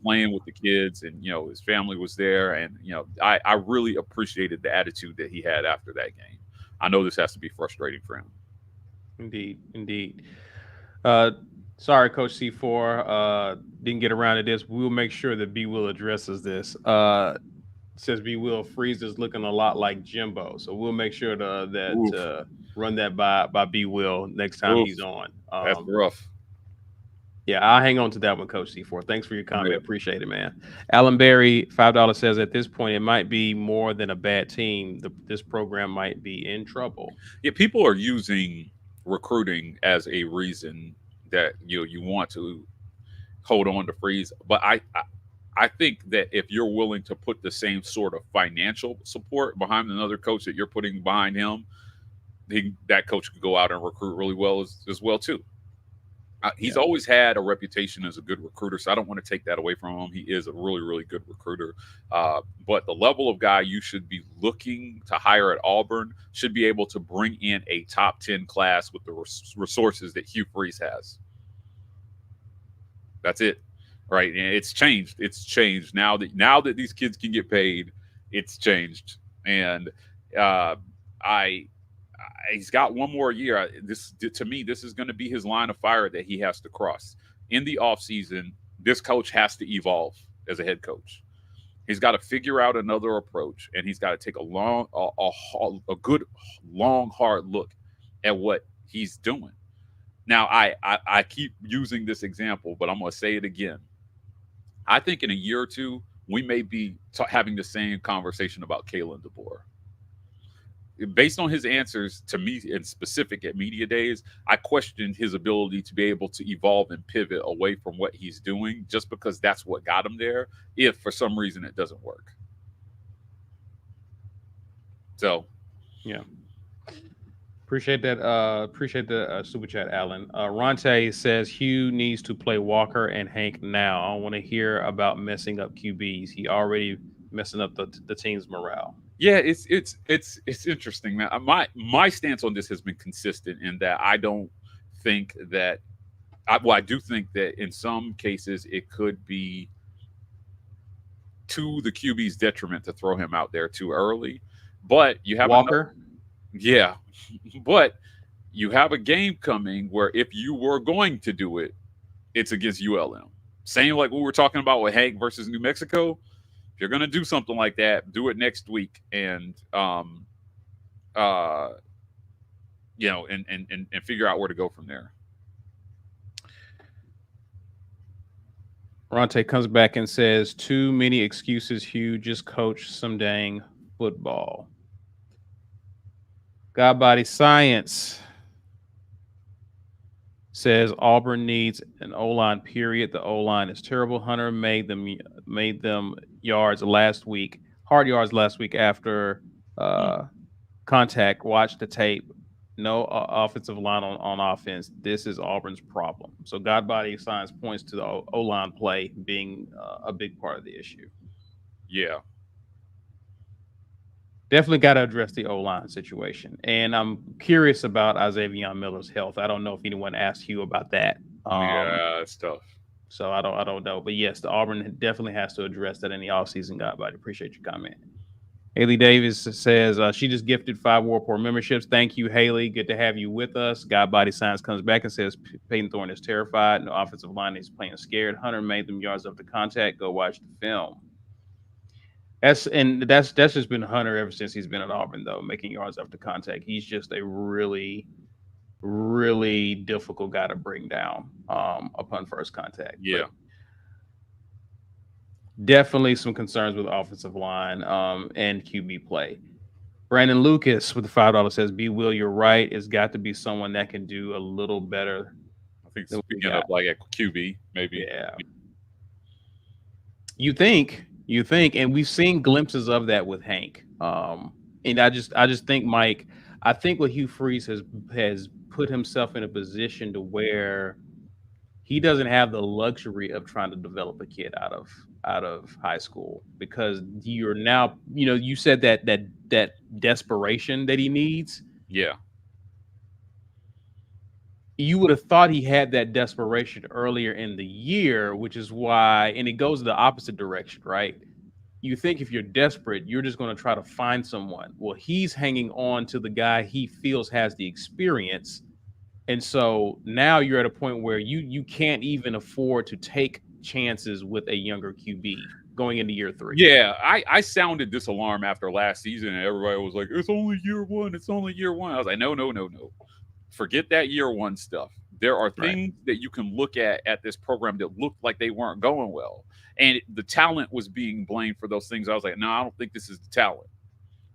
playing with the kids, and his family was there, and I really appreciated the attitude that he had after that game. I know this has to be frustrating for him. Indeed. Sorry, Coach C4. Didn't get around to this. We'll make sure that B Will addresses this. Says B Will Freeze is looking a lot like Jimbo, so we'll make sure Oof. run that by B Will next time Oof. he's on. That's rough. Yeah, I'll hang on to that one, Coach C4. Thanks for your comment. Yeah. Appreciate it, man. Alan Berry, $5 says at this point it might be more than a bad team. This program might be in trouble. Yeah, people are using recruiting as a reason that you want to hold on to Freeze, but I think that if you're willing to put the same sort of financial support behind another coach that you're putting behind him, that coach could go out and recruit really well as well too. He's always had a reputation as a good recruiter, so I don't want to take that away from him. He is a really, really good recruiter. But the level of guy you should be looking to hire at Auburn should be able to bring in a top 10 class with the resources that Hugh Freeze has. That's it, right? And it's changed. It's changed now that these kids can get paid. It's changed, and he's got one more year. To me, this is going to be his line of fire that he has to cross in the offseason. This coach has to evolve as a head coach. He's got to figure out another approach, and he's got to take a good, long, hard look at what he's doing. Now, I keep using this example, but I'm going to say it again. I think in a year or two, we may be having the same conversation about Kalen DeBoer. Based on his answers to me in specific at media days, I questioned his ability to be able to evolve and pivot away from what he's doing just because that's what got him there, if for some reason it doesn't work. So, yeah. Appreciate that. Appreciate the super chat, Alan. Ronte says Hugh needs to play Walker and Hank now. I want to hear about messing up QBs. He already messing up the team's morale. Yeah, it's interesting, man. My stance on this has been consistent in that I don't think that. I do think that in some cases it could be to the QB's detriment to throw him out there too early. But you have Walker. Yeah, but you have a game coming where if you were going to do it, it's against ULM. Same like we were talking about with Hank versus New Mexico. If you're going to do something like that, do it next week, and and figure out where to go from there. Ronte comes back and says, too many excuses, Hugh. Just coach some dang football. Godbody Science says Auburn needs an O-line, period. The O-line is terrible. Hunter made them yards last week, hard yards last week after contact. Watch the tape. No offensive line on offense. This is Auburn's problem. So Godbody Science points to the O-line play being a big part of the issue. Yeah. Definitely got to address the O-line situation. And I'm curious about Isaiah Miller's health. I don't know if anyone asked Hugh about that. Yeah, it's tough. So I don't know. But yes, the Auburn definitely has to address that in the offseason, Godbody. Appreciate your comment. Haley Davis says she just gifted 5 Warport memberships. Thank you, Haley. Good to have you with us. Godbody Science comes back and says Peyton Thorne is terrified. No offensive line is playing scared. Hunter made them yards up to contact. Go watch the film. That's just been Hunter ever since he's been at Auburn, though, making yards after contact. He's just a really, really difficult guy to bring down upon first contact. Yeah. But definitely some concerns with offensive line and QB play. Brandon Lucas with the $5 says, B. Will, you're right. It's got to be someone that can do a little better. I think speaking of like a QB, maybe. Yeah. You think, and we've seen glimpses of that with Hank. And I just think, Mike, I think what Hugh Freeze has put himself in a position to where he doesn't have the luxury of trying to develop a kid out of high school, because you're now, you said that desperation that he needs. Yeah. You would have thought he had that desperation earlier in the year, which is why, and it goes the opposite direction, right? You think if you're desperate, you're just going to try to find someone. Well, he's hanging on to the guy he feels has the experience And so now you're at a point where you can't even afford to take chances with a younger QB going into year 3. Yeah, I sounded this alarm after last season, and everybody was like, "It's only year one. It's only year one." I was like, "No, no, no, no. Forget that year one stuff. There are Right. things that you can look at this program that looked like they weren't going well, and the talent was being blamed for those things." I was like, "No, I don't think this is the talent."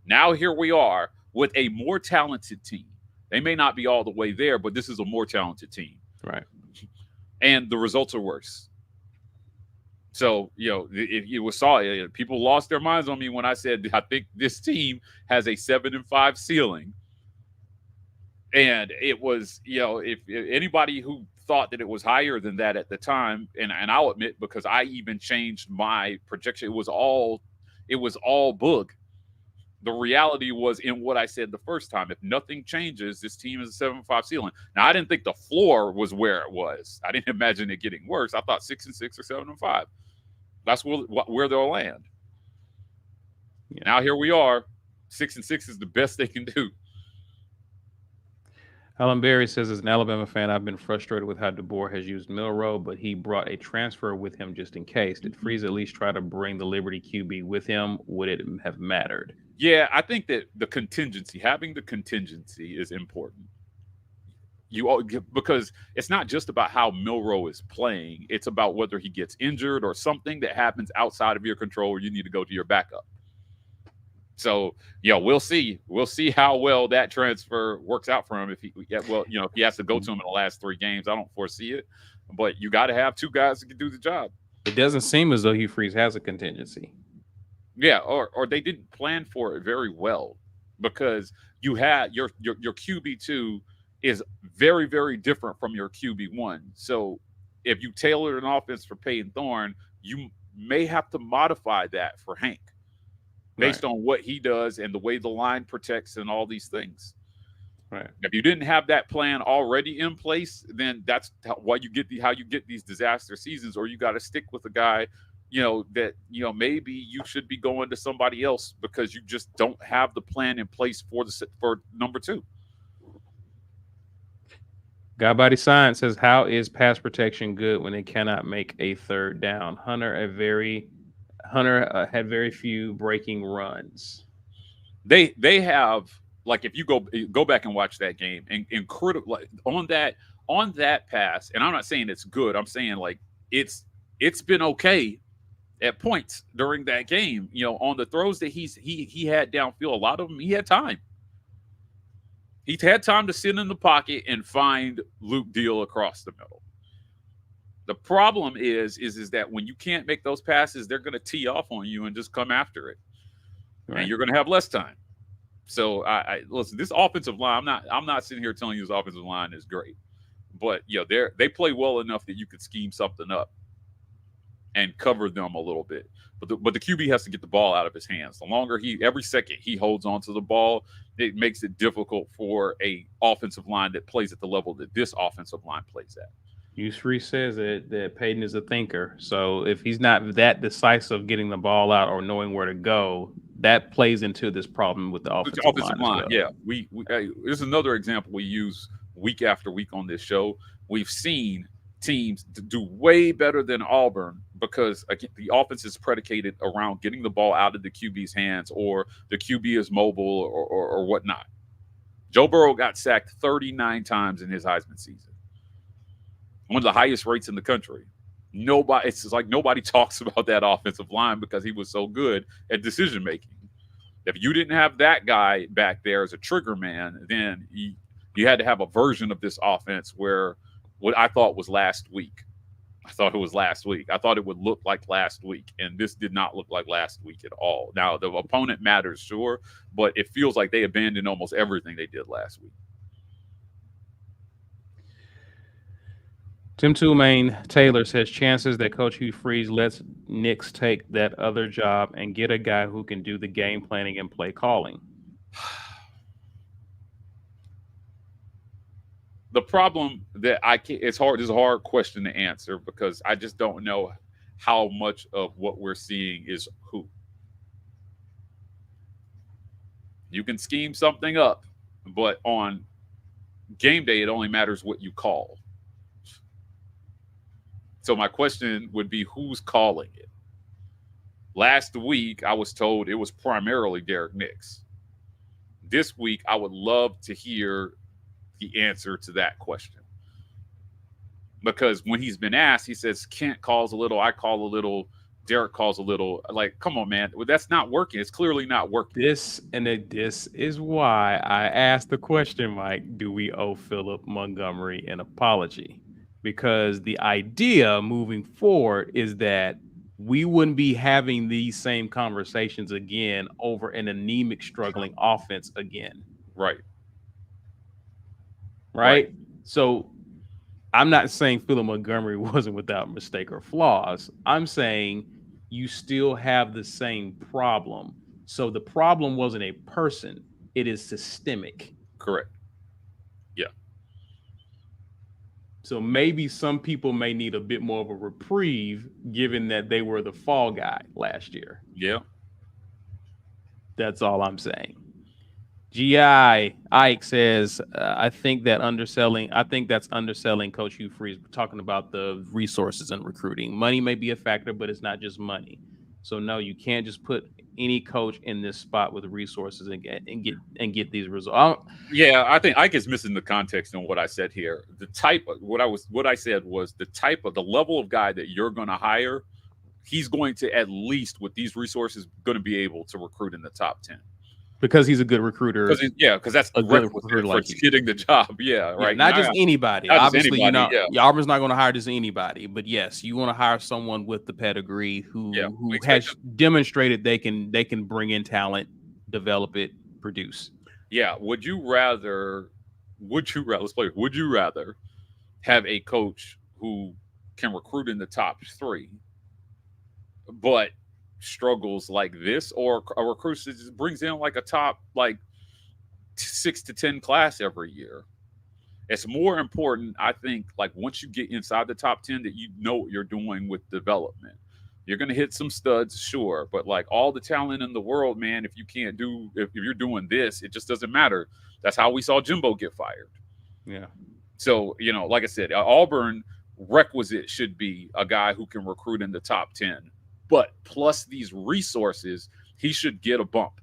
Now here we are with a more talented team. They may not be all the way there, but this is a more talented team, Right. and the results are worse. So, if you saw it, people lost their minds on me when I said I think this team has a 7-5 ceiling. And it was, if anybody who thought that it was higher than that at the time, and I'll admit, because I even changed my projection, it was all bug. The reality was in what I said the first time. If nothing changes, this team is a 7-5 ceiling. Now, I didn't think the floor was where it was. I didn't imagine it getting worse. I thought 6-6 or 7-5. That's where they'll land. Yeah. Now here we are. 6-6 is the best they can do. Alan Berry says, as an Alabama fan, I've been frustrated with how DeBoer has used Milroe, but he brought a transfer with him just in case. Did Freeze at least try to bring the Liberty QB with him? Would it have mattered? Yeah, I think that having the contingency is important. Because it's not just about how Milroe is playing. It's about whether he gets injured or something that happens outside of your control where you need to go to your backup. So, we'll see. We'll see how well that transfer works out for him. If he has to go to him in the last 3 games, I don't foresee it. But you got to have 2 guys that can do the job. It doesn't seem as though Hugh Freeze has a contingency. Yeah, or they didn't plan for it very well, because you had your QB2 is very, very different from your QB1. So if you tailor an offense for Peyton Thorne, you may have to modify that for Hank based on what he does and the way the line protects and all these things. Right. If you didn't have that plan already in place, then that's why you get how you get these disaster seasons, or you got to stick with a guy, that maybe you should be going to somebody else because you just don't have the plan in place for number 2. God Body Science says, how is pass protection good when they cannot make a 3rd down? Hunter had very few breaking runs. They have, like, if you go back and watch that game, and incredible, like, on that pass, and I'm not saying it's good. I'm saying, like, it's been okay at points during that game. On the throws that he had downfield, a lot of them he had time. He had time to sit in the pocket and find Luke Deal across the middle. The problem is that when you can't make those passes, they're going to tee off on you and just come after it, right. And you're going to have less time. So I listen. This offensive line, I'm not sitting here telling you this offensive line is great, but they play well enough that you could scheme something up and cover them a little bit. But the QB has to get the ball out of his hands. The longer every second he holds onto the ball, it makes it difficult for a offensive line that plays at the level that this offensive line plays at. Hugh Freeze says that Peyton is a thinker. So if he's not that decisive getting the ball out or knowing where to go, that plays into this problem with the offensive line. Well. Yeah, we this is another example we use week after week on this show. We've seen teams do way better than Auburn because the offense is predicated around getting the ball out of the QB's hands, or the QB is mobile or whatnot. Joe Burrow got sacked 39 times in his Heisman season. One of the highest rates in the country. It's like nobody talks about that offensive line because he was so good at decision making. If you didn't have that guy back there as a trigger man, then you had to have a version of this offense where what I thought was last week. I thought it was last week. I thought it would look like last week, and this did not look like last week at all. Now, the opponent matters, sure, but it feels like they abandoned almost everything they did last week. Tim Tulane Taylor says, chances that Coach Hugh Freeze lets Nix take that other job and get a guy who can do the game planning and play calling. The problem that it's hard. It's a hard question to answer because I just don't know how much of what we're seeing is who. You can scheme something up, but on game day, it only matters what you call. So my question would be, who's calling it? Last week, I was told it was primarily Derek Nix. This week, I would love to hear the answer to that question. Because when he's been asked, he says, Kent calls a little, I call a little, Derek calls a little. Like, come on, man. Well, that's not working. It's clearly not working. This is why I asked the question, Mike, do we owe Philip Montgomery an apology? Because the idea moving forward is that we wouldn't be having these same conversations again over an anemic, struggling offense again. Right. Right. So I'm not saying Philip Montgomery wasn't without mistake or flaws. I'm saying you still have the same problem. So the problem wasn't a person. It is systemic. Correct. Yeah. So maybe some people may need a bit more of a reprieve, given that they were the fall guy last year. Yeah. That's all I'm saying. GI Ike says, I think that's underselling Coach Hugh Freeze. We're talking about the resources and recruiting. Money may be a factor, but it's not just money. So no, you can't just put any coach in this spot with resources and get these results. Yeah, I think Ike is missing the context on what I said here. The type of what I said was the level of guy that you're going to hire. He's going to, at least with these resources, going to be able to recruit in the top 10. Because he's a good recruiter. Because that's a good recruiter for getting the job. Yeah, right. Not just anybody. Obviously, anybody, Auburn's not going to hire just anybody. But yes, you want to hire someone with the pedigree who has demonstrated they can bring in talent, develop it, produce. Yeah. Would you rather have a coach who can recruit in the top 3, but struggles like this, or a recruit that just brings in like a top 6 to 10 class every year? It's more important, I think, like once you get inside the top 10, that you know what you're doing with development. You're going to hit some studs, sure, but like all the talent in the world, man, if you're doing this, it just doesn't matter. That's how we saw Jimbo get fired. Yeah. So, like I said, Auburn requisite should be a guy who can recruit in the top 10. But plus these resources, he should get a bump.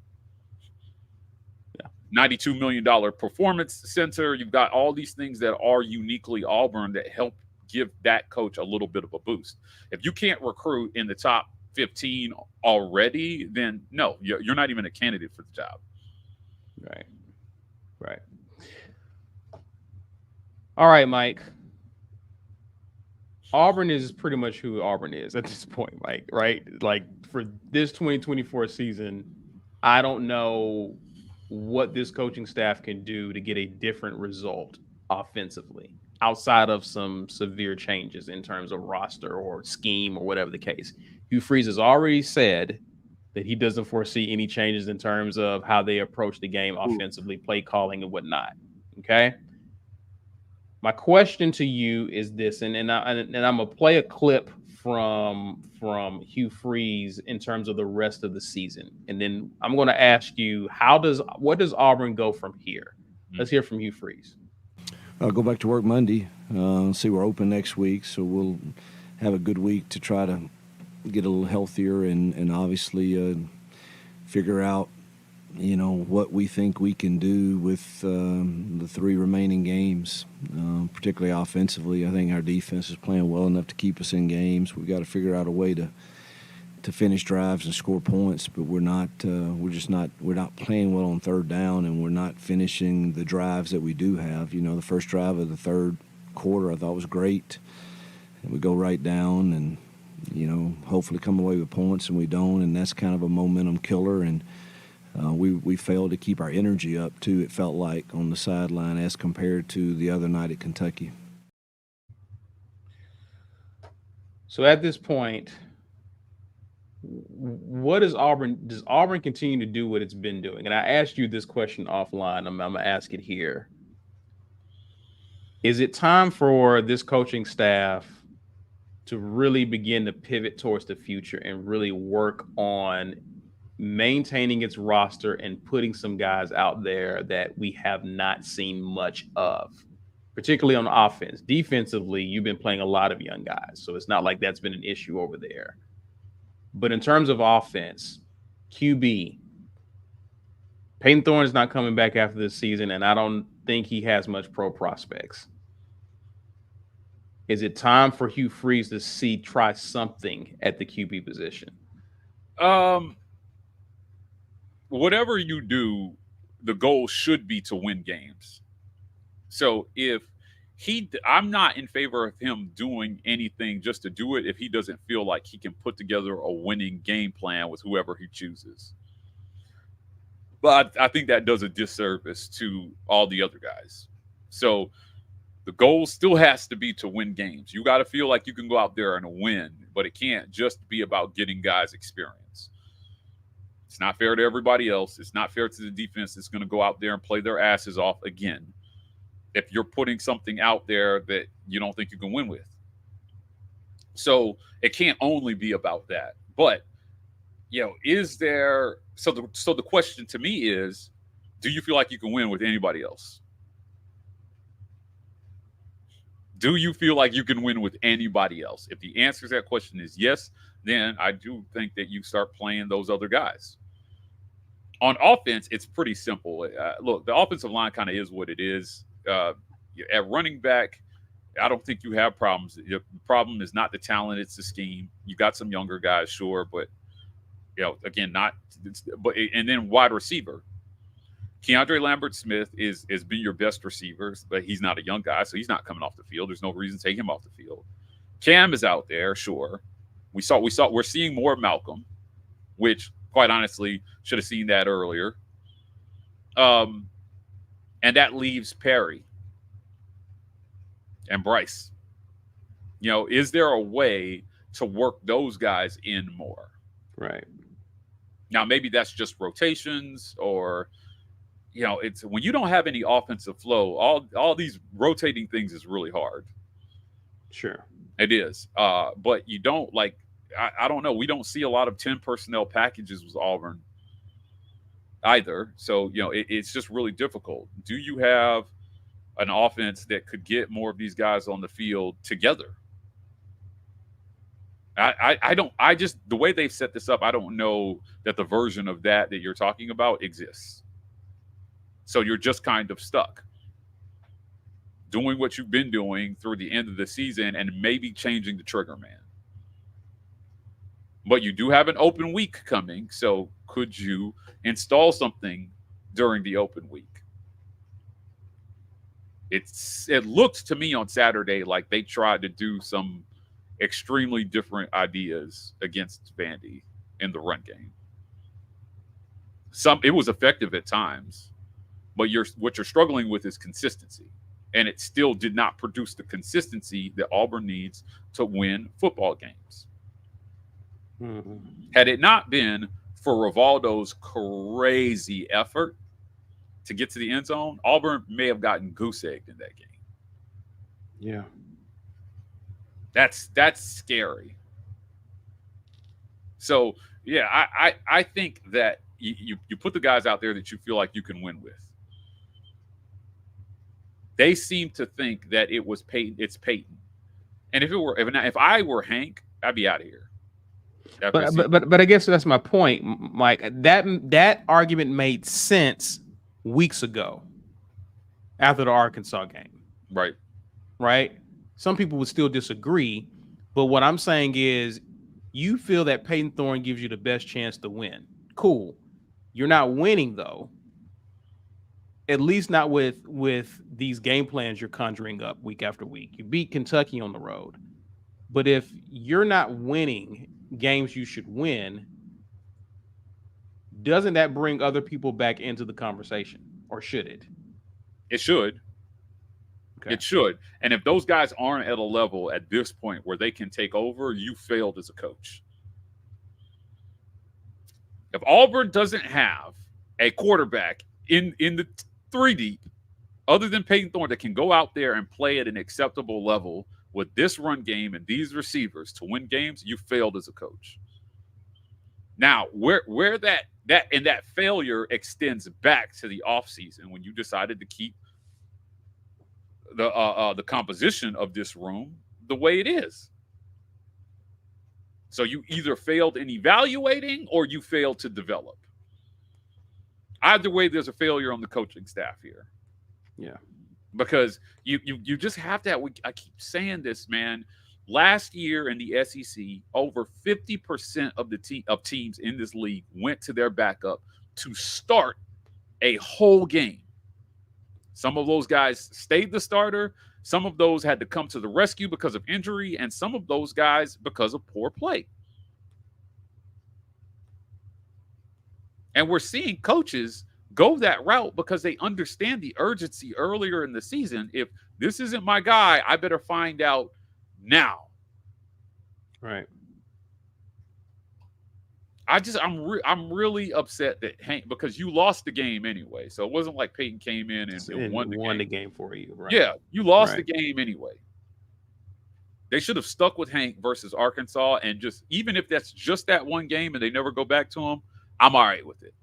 Yeah. $92 million performance center. You've got all these things that are uniquely Auburn that help give that coach a little bit of a boost. If you can't recruit in the top 15 already, then no, you're not even a candidate for the job. Right. All right, Mike. Auburn is pretty much who Auburn is at this point, Mike, right? Like for this 2024 season, I don't know what this coaching staff can do to get a different result offensively outside of some severe changes in terms of roster or scheme or whatever the case. Hugh Freeze has already said that he doesn't foresee any changes in terms of how they approach the game offensively, play calling and whatnot. Okay. My question to you is this, and I'm gonna play a clip from Hugh Freeze in terms of the rest of the season, and then I'm going to ask you, what does Auburn go from here? Let's hear from Hugh Freeze. I'll go back to work Monday. See, we're open next week, so we'll have a good week to try to get a little healthier and obviously figure out what we think we can do with the 3 remaining games, particularly offensively. I think our defense is playing well enough to keep us in games. We've got to figure out a way to finish drives and score points, but we're not playing well on third down, and we're not finishing the drives that we do have. The first drive of the third quarter I thought was great, and we go right down and hopefully come away with points, and we don't, and that's kind of a momentum killer. And we failed to keep our energy up, too, it felt like, on the sideline as compared to the other night at Kentucky. So at this point, does Auburn continue to do what it's been doing? And I asked you this question offline. I'm going to ask it here. Is it time for this coaching staff to really begin to pivot towards the future and really work on maintaining its roster and putting some guys out there that we have not seen much of, particularly on offense. Defensively, you've been playing a lot of young guys, so it's not like that's been an issue over there. But in terms of offense, QB, Peyton Thorne's not coming back after this season, and I don't think he has much pro prospects. Is it time for Hugh Freeze to try something at the QB position? Whatever you do, the goal should be to win games. So I'm not in favor of him doing anything just to do it if he doesn't feel like he can put together a winning game plan with whoever he chooses. But I think that does a disservice to all the other guys. So the goal still has to be to win games. You got to feel like you can go out there and win, but it can't just be about getting guys experience. It's not fair to everybody else. It's not fair to the defense that's going to go out there and play their asses off again if you're putting something out there that you don't think you can win with. So it can't only be about that. But, is there – so the question to me is, do you feel like you can win with anybody else? Do you feel like you can win with anybody else? If the answer to that question is yes, then I do think that you start playing those other guys. On offense, it's pretty simple. Look, the offensive line kind of is what it is. At running back, I don't think you have problems. The problem is not the talent; it's the scheme. You got some younger guys, sure, but again, not. And then wide receiver, Keandre Lambert-Smith is been your best receiver, but he's not a young guy, so he's not coming off the field. There's no reason to take him off the field. Cam is out there, sure. We're seeing more Malcolm, which, quite honestly, should have seen that earlier. And that leaves Perry and Bryce. Is there a way to work those guys in more? Right. Now, maybe that's just rotations or, it's when you don't have any offensive flow, all these rotating things is really hard. Sure. It is. But you don't I don't know. We don't see a lot of 10 personnel packages with Auburn either. So, it's just really difficult. Do you have an offense that could get more of these guys on the field together? The way they've set this up, I don't know that the version of that you're talking about exists. So you're just kind of stuck doing what you've been doing through the end of the season and maybe changing the trigger man. But you do have an open week coming, so could you install something during the open week? It looked to me on Saturday like they tried to do some extremely different ideas against Vandy in the run game. It was effective at times, but what you're struggling with is consistency. And it still did not produce the consistency that Auburn needs to win football games. Mm-hmm. Had it not been for Rivaldo's crazy effort to get to the end zone, Auburn may have gotten goose-egged in that game. Yeah. That's scary. So, yeah, I think that you put the guys out there that you feel like you can win with. They seem to think that it's Peyton. And if I were Hank, I'd be out of here. But I guess that's my point, Mike. That argument made sense weeks ago after the Arkansas game. Right? Some people would still disagree, but what I'm saying is you feel that Peyton Thorne gives you the best chance to win. Cool. You're not winning, though. At least not with these game plans you're conjuring up week after week. You beat Kentucky on the road. But if you're not winning games you should win, doesn't that bring other people back into the conversation? Or should it? It should. Okay. It should. And if those guys aren't at a level at this point where they can take over, you failed as a coach. If Auburn doesn't have a quarterback in the 3 deep, other than Peyton Thorne, that can go out there and play at an acceptable level with this run game and these receivers to win games, you failed as a coach. Now, where that failure extends back to the offseason when you decided to keep the composition of this room the way it is. So you either failed in evaluating or you failed to develop. Either way, there's a failure on the coaching staff here. Yeah. Because you just have to. I keep saying this, man. Last year in the SEC, over 50% of the teams in this league went to their backup to start a whole game. Some of those guys stayed the starter. Some of those had to come to the rescue because of injury, and some of those guys because of poor play. And we're seeing coaches go that route because they understand the urgency earlier in the season. If this isn't my guy, I better find out now. Right. I'm really upset that Hank, because you lost the game anyway. So it wasn't like Peyton came in and won the game for you. Right. Yeah, you lost the game anyway. They should have stuck with Hank versus Arkansas, and just, even if that's just that one game and they never go back to him, I'm all right with it.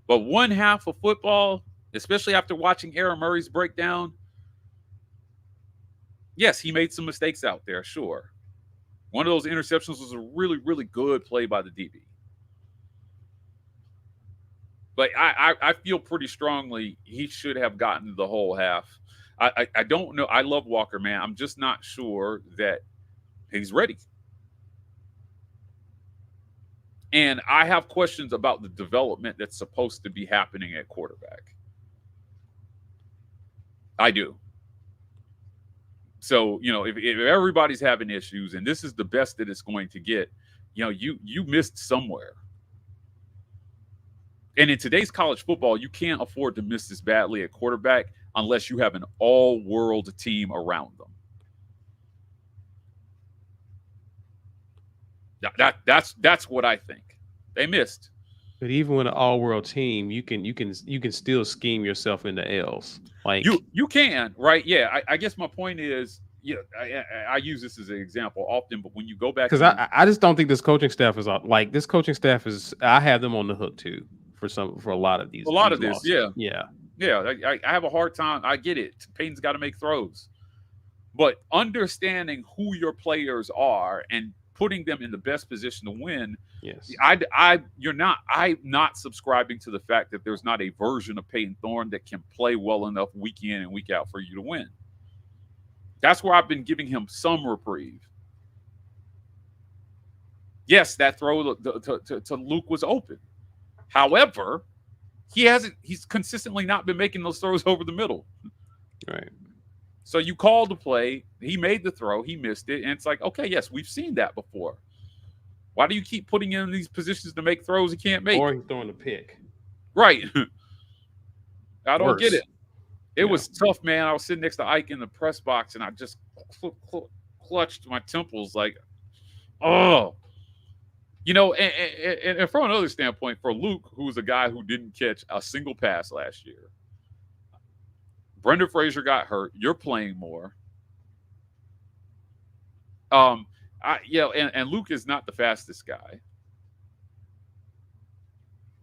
But one half of football, especially after watching Aaron Murray's breakdown, yes, he made some mistakes out there, sure. One of those interceptions was a really, really good play by the DB. But I feel pretty strongly he should have gotten the whole half. I don't know. I love Walker, man. I'm just not sure that he's ready. And I have questions about the development that's supposed to be happening at quarterback. I do. So, if everybody's having issues and this is the best that it's going to get, you missed somewhere. And in today's college football, you can't afford to miss this badly at quarterback unless you have an all-world team around them. That's what I think. They missed. But even with an all-world team, you can still scheme yourself into L's. Like you can, right? Yeah. I guess my point is, I use this as an example often, but when you go back, because I just don't think this coaching staff is like this. Coaching staff is. I have them on the hook too for a lot of these. Losses. Yeah. I have a hard time. I get it. Peyton's got to make throws, but understanding who your players are and putting them in the best position to win. Yes. I'm not subscribing to the fact that there's not a version of Peyton Thorne that can play well enough week in and week out for you to win. That's where I've been giving him some reprieve. Yes, that throw to Luke was open. However, he's consistently not been making those throws over the middle. Right. So you called the play, he made the throw, he missed it, and it's like, okay, yes, we've seen that before. Why do you keep putting him in these positions to make throws he can't make? Or he's throwing a pick. Right. I don't get it. It was tough, man. I was sitting next to Ike in the press box, and I just clutched my temples like, oh. And from another standpoint, for Luke, who's a guy who didn't catch a single pass last year, Brendan Fraser got hurt. You're playing more. And Luke is not the fastest guy.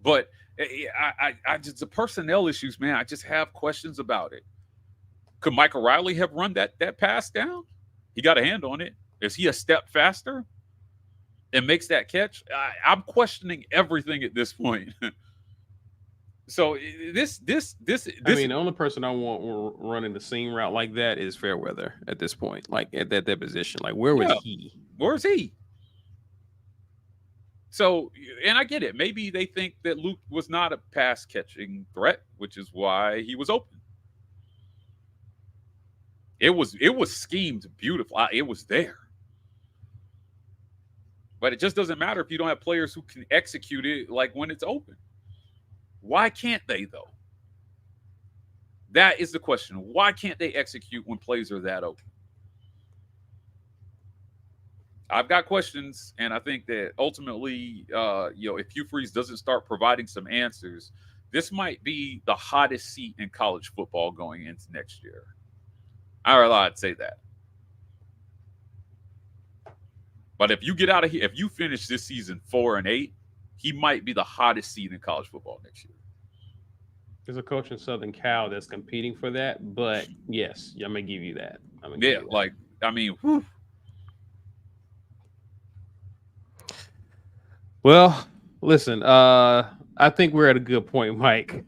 But I just, the personnel issues, man, I just have questions about it. Could Michael Riley have run that pass down? He got a hand on it. Is he a step faster and makes that catch? I'm questioning everything at this point. So this. I mean, the only person I want running the seam route like that is Fairweather at this point. Like at that position, like where was he? Where's he? So, and I get it. Maybe they think that Luke was not a pass catching threat, which is why he was open. It was schemed beautiful. It was there. But it just doesn't matter if you don't have players who can execute it like when it's open. Why can't they, though? That is the question. Why can't they execute when plays are that open? I've got questions, and I think that ultimately, if Hugh Freeze doesn't start providing some answers, this might be the hottest seat in college football going into next year. I'd say that. But if you get out of here, if you finish this season 4-8, he might be the hottest seat in college football next year. There's a coach in Southern Cal that's competing for that, but yes, I'm gonna give you that. Yeah, like I mean, whew. Well, listen, I think we're at a good point, Mike.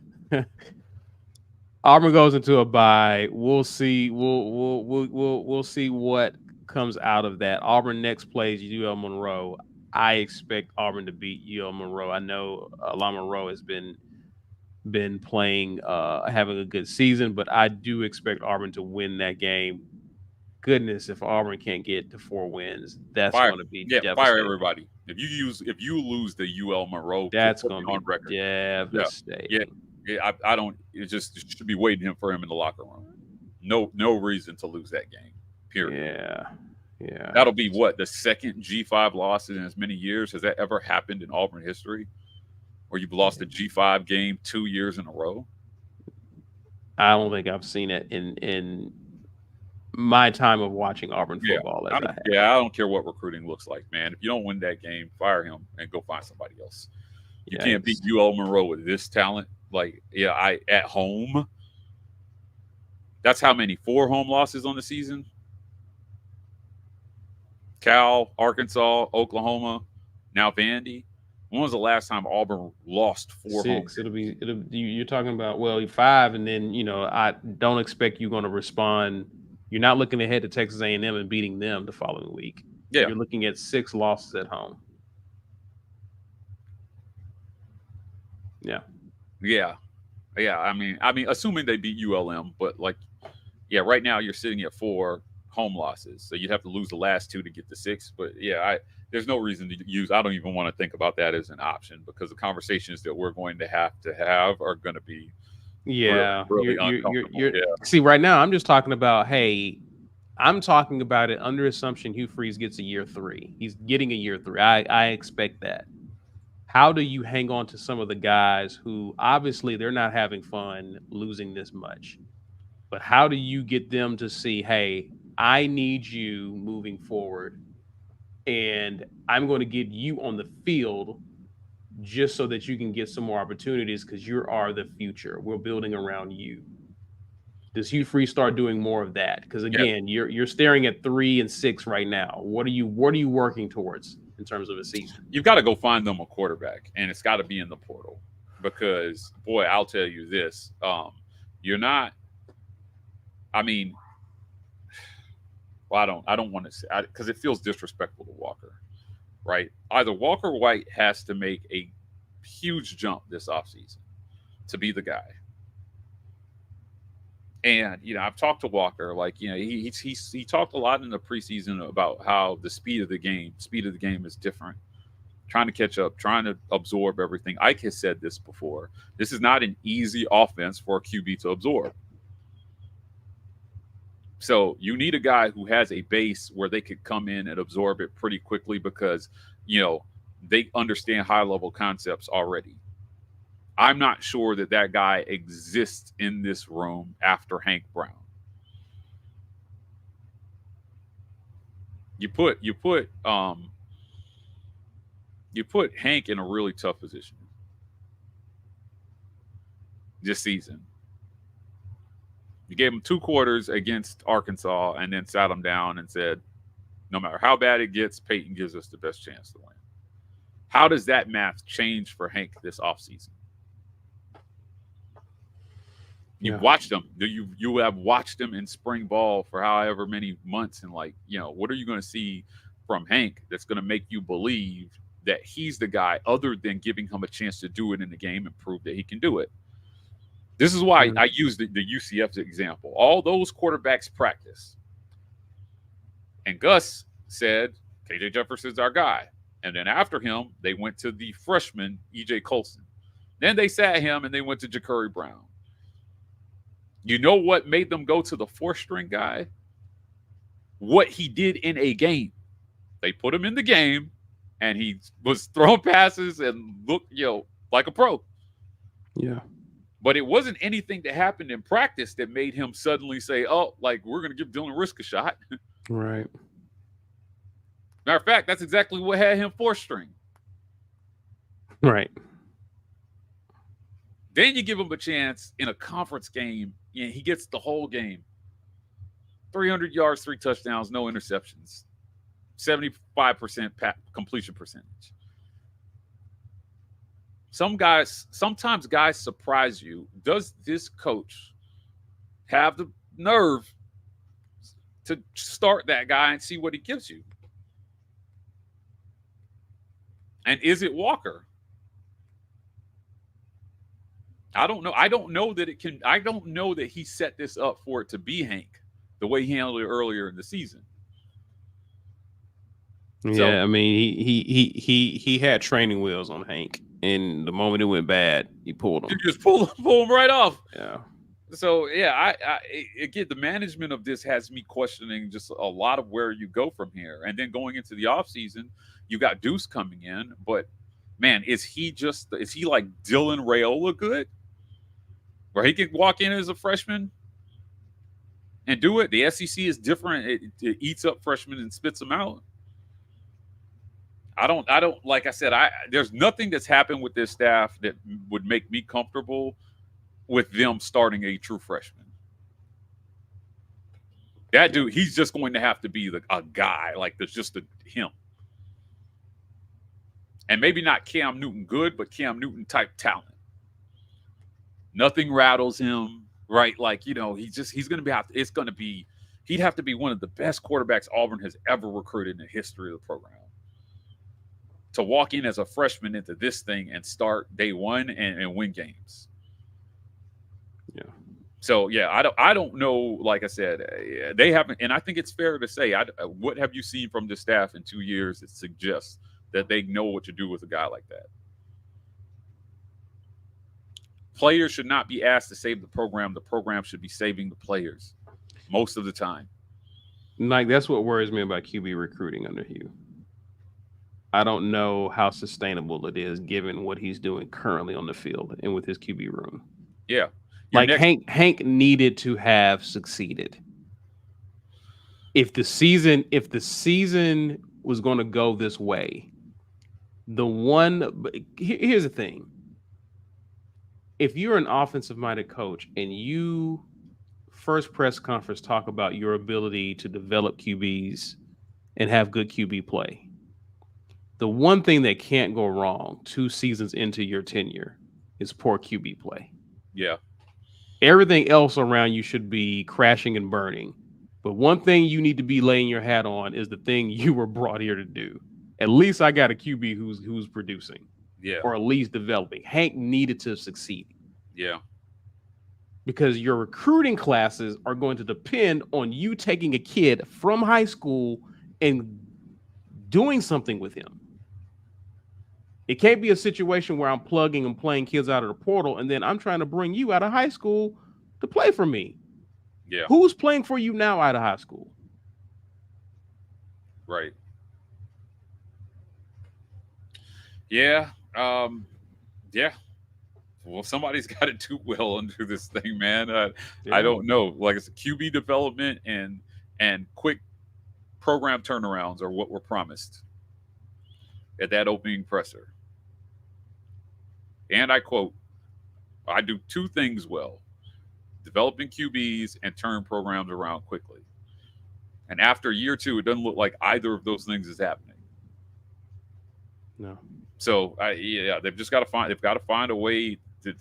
Auburn goes into a bye. We'll see. We'll see what comes out of that. Auburn next plays UL Monroe. I expect Auburn to beat UL Monroe. I know La Monroe has been playing, having a good season, but I do expect Auburn to win that game. Goodness, if Auburn can't get to 4 wins, that's going to be devastating. Fire everybody. If you lose the UL Monroe, that's going to be on record. Devastating. Yeah. I don't. It just should be waiting for him in the locker room. No reason to lose that game. Period. Yeah. That'll be what, the second G5 loss in as many years. Has that ever happened in Auburn history? Where you've lost a G5 game 2 years in a row? I don't think I've seen it in my time of watching Auburn football. I don't care what recruiting looks like, man. If you don't win that game, fire him and go find somebody else. You can't beat UL Monroe with this talent. Like, at home. That's how many? 4 home losses on the season? Cal, Arkansas, Oklahoma, now Vandy. When was the last time Auburn lost 4 home? 6. You're talking about 5, and then I don't expect you're going to respond. You're not looking ahead to Texas A&M and beating them the following week. Yeah, you're looking at 6 losses at home. Yeah. I mean, assuming they beat ULM, but right now you're sitting at 4 home losses, so you'd have to lose the last 2 to get the 6. But there's no reason to use. I don't even want to think about that as an option, because the conversations that we're going to have are going to be really uncomfortable. See, right now I'm just talking about, I'm talking about it under assumption Hugh Freeze gets a year 3. He's getting a year 3. I expect that. How do you hang on to some of the guys who obviously they're not having fun losing this much, but how do you get them to see, hey, I need you moving forward, and I'm going to get you on the field just so that you can get some more opportunities, because you are the future. We're building around you. Does Hugh Freeze start doing more of that? Because again, you're staring at 3 and 6 right now. What are you working towards in terms of a season? You've got to go find them a quarterback, and it's got to be in the portal. Because boy, I'll tell you this: you're not. I mean, I don't want to say, because it feels disrespectful to Walker, right? Either Walker White has to make a huge jump this offseason to be the guy. And, I've talked to Walker, he talked a lot in the preseason about how the speed of the game is different. Trying to catch up, trying to absorb everything. Ike has said this before. This is not an easy offense for a QB to absorb. So you need a guy who has a base where they could come in and absorb it pretty quickly, because, they understand high-level concepts already. I'm not sure that guy exists in this room after Hank Brown. You put Hank in a really tough position this season. You gave him 2 quarters against Arkansas and then sat him down and said, no matter how bad it gets, Peyton gives us the best chance to win. How does that math change for Hank this offseason? You've watched him. You have watched him in spring ball for however many months, and what are you going to see from Hank that's going to make you believe that he's the guy, other than giving him a chance to do it in the game and prove that he can do it? This is why I use the UCF example. All those quarterbacks practice. And Gus said, KJ Jefferson's our guy. And then after him, they went to the freshman, EJ Colson. Then they sat him and they went to Ja'Cory Brown. You know what made them go to the 4th-string guy? What he did in a game. They put him in the game, and he was throwing passes and looked, like a pro. Yeah. But it wasn't anything that happened in practice that made him suddenly say, we're going to give Dylan Risk a shot. Right. Matter of fact, that's exactly what had him 4th string. Right. Then you give him a chance in a conference game, and he gets the whole game. 300 yards, 3 touchdowns, no interceptions, 75% completion percentage. Sometimes guys surprise you. Does this coach have the nerve to start that guy and see what he gives you? And is it Walker? I don't know. I don't know that it can. I don't know that he set this up for it to be Hank the way he handled it earlier in the season. Yeah, So- I mean, he had training wheels on Hank, and the moment it went bad, he pulled You him. just pull him right off. Yeah. So yeah, I again, the management of this has me questioning just a lot of where you go from here. And then going into the offseason, you got Deuce coming in, but man, is he like Dylan Raiola good? Where he could walk in as a freshman and do it. The SEC is different. It eats up freshmen and spits them out. I don't like I said, there's nothing that's happened with this staff that would make me comfortable with them starting a true freshman. That dude, he's just going to have to be a guy like there's just him. And maybe not Cam Newton good, but Cam Newton type talent. Nothing rattles him, right? Like, he's going to be, he'd have to be one of the best quarterbacks Auburn has ever recruited in the history of the program. To walk in as a freshman into this thing and start day one and win games. Yeah. So yeah, I don't know. Like I said, they haven't, and I think it's fair to say, what have you seen from the staff in 2 years that suggests that they know what to do with a guy like that? Players should not be asked to save the program. The program should be saving the players most of the time. Like, that's what worries me about QB recruiting under Hugh. I don't know how sustainable it is given what he's doing currently on the field and with his QB room. Yeah. Like Hank needed to have succeeded. If the season was going to go this way, here's the thing. If you're an offensive-minded coach and you first press conference talk about your ability to develop QBs and have good QB play, the one thing that can't go wrong 2 seasons into your tenure is poor QB play. Yeah. Everything else around you should be crashing and burning. But one thing you need to be laying your hat on is the thing you were brought here to do. At least I got a QB who's producing. Yeah. Or at least developing. Hank needed to succeed. Yeah. Because your recruiting classes are going to depend on you taking a kid from high school and doing something with him. It can't be a situation where I'm plugging and playing kids out of the portal, and then I'm trying to bring you out of high school to play for me. Yeah. Who's playing for you now out of high school? Right. Yeah. Yeah. Well, somebody's got to do well under this thing, man. I don't know. Like, it's QB development and quick program turnarounds are what were promised at that opening presser. And I quote, I do 2 things well: developing QBs and turn programs around quickly. And after year 2, it doesn't look like either of those things is happening. No. So they've just got to find a way to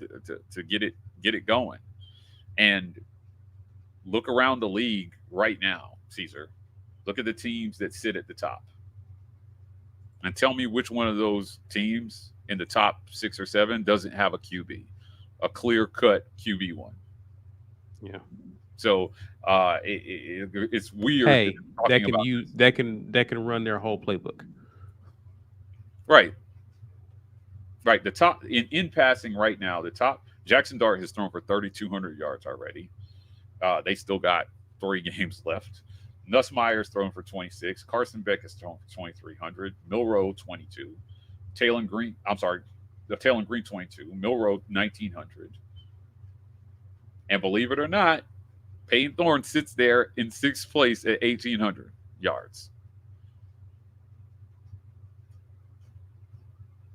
get it going. And look around the league right now, Caesar. Look at the teams that sit at the top. And tell me which one of those teams in the top 6 or 7 doesn't have a QB, a clear-cut QB one. Yeah. So it's weird. Hey, that can run their whole playbook. Right. Right. The top in passing right now, the top Jackson Dart has thrown for 3,200 yards already. They still got 3 games left. Nussmeier's thrown for 26. Carson Beck has thrown for 2,300. Milroe 22. Talon Green 22. Milroe 1,900. And believe it or not, Peyton Thorne sits there in 6th place at 1,800 yards.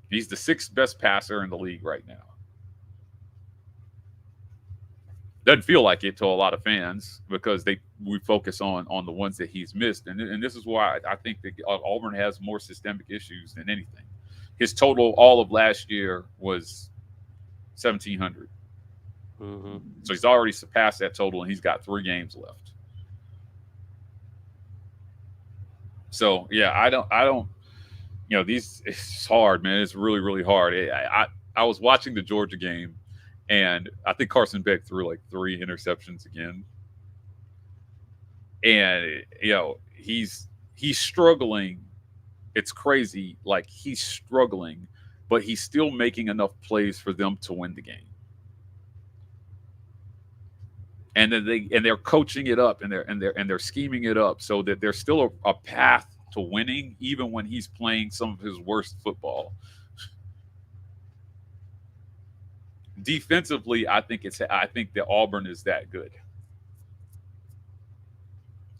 He's the 6th best passer in the league right now. Doesn't feel like it to a lot of fans because we focus on the ones that he's missed. And this is why I think that Auburn has more systemic issues than anything. His total all of last year was 1,700. Mm-hmm. So he's already surpassed that total, and he's got 3 games left. So yeah, I don't. It's hard, man. It's really, really hard. I was watching the Georgia game, and I think Carson Beck threw like 3 interceptions again. And he's struggling. It's crazy. Like, he's struggling, but he's still making enough plays for them to win the game. And then they're coaching it up, and they're scheming it up so that there's still a path to winning, even when he's playing some of his worst football. Defensively, I think that Auburn is that good.